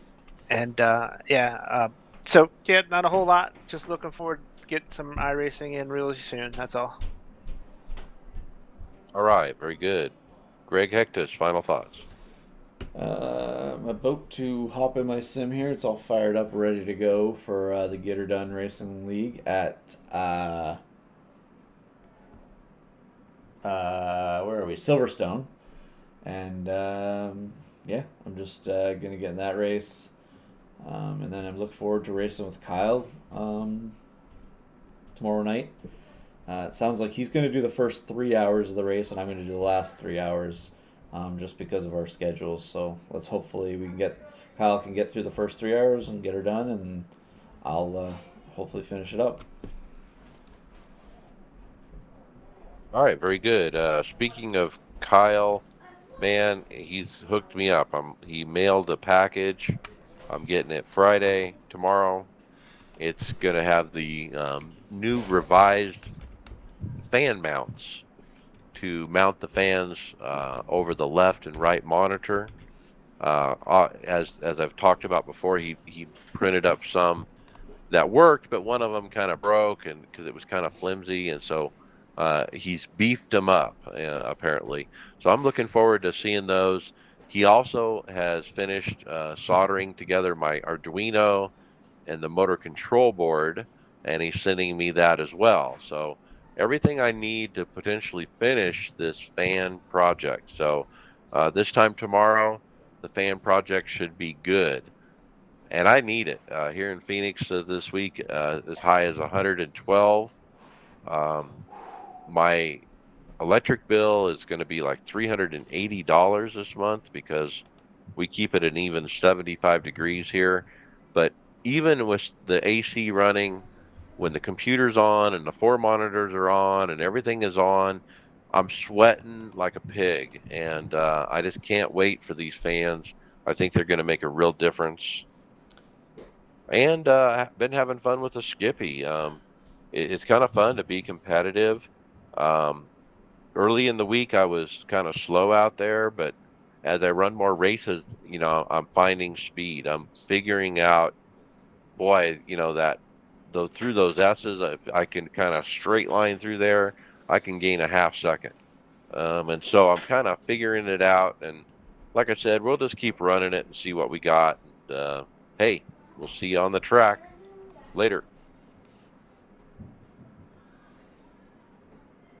yeah. So yeah, not a whole lot. Just looking forward to get some iRacing in really soon. That's all. All right, very good. Greg Hectus, final thoughts. I'm about to hop in my sim here. It's all fired up, ready to go for the Get Her Done Racing League at where are we? Silverstone. And yeah, I'm just gonna get in that race, and then I'm looking forward to racing with Kyle tomorrow night. It sounds like he's gonna do the first 3 hours of the race, and I'm gonna do the last 3 hours, just because of our schedules. So let's hopefully we can get Kyle can get through the first 3 hours and get her done, and I'll hopefully finish it up. All right, very good. Speaking of Kyle, man, he's hooked me up. He mailed a package. I'm getting it Friday, tomorrow. It's gonna have the new revised fan mounts to mount the fans over the left and right monitor. As I've talked about before, he printed up some that worked, but one of them kind of broke, and because it was kind of flimsy, and so he's beefed them up apparently. So I'm looking forward to seeing those. He also has finished soldering together my Arduino and the motor control board, and he's sending me that as well. So everything I need to potentially finish this fan project. So this time tomorrow, the fan project should be good, and I need it. Here in Phoenix this week, as high as 112. Um, my electric bill is going to be like $380 this month because we keep it an even 75 degrees here. But even with the AC running, when the computer's on and the 4 monitors are on and everything is on, I'm sweating like a pig. And I just can't wait for these fans. I think they're going to make a real difference. and been having fun with the Skippy. It's kind of fun to be competitive. Um, Early in the week, I was kind of slow out there, but as I run more races, I'm finding speed. I'm figuring out, boy, that though through those S's, if I can kind of straight line through there, I can gain a half second. And so I'm kind of figuring it out. And like I said, we'll just keep running it and see what we got. And hey, we'll see you on the track later.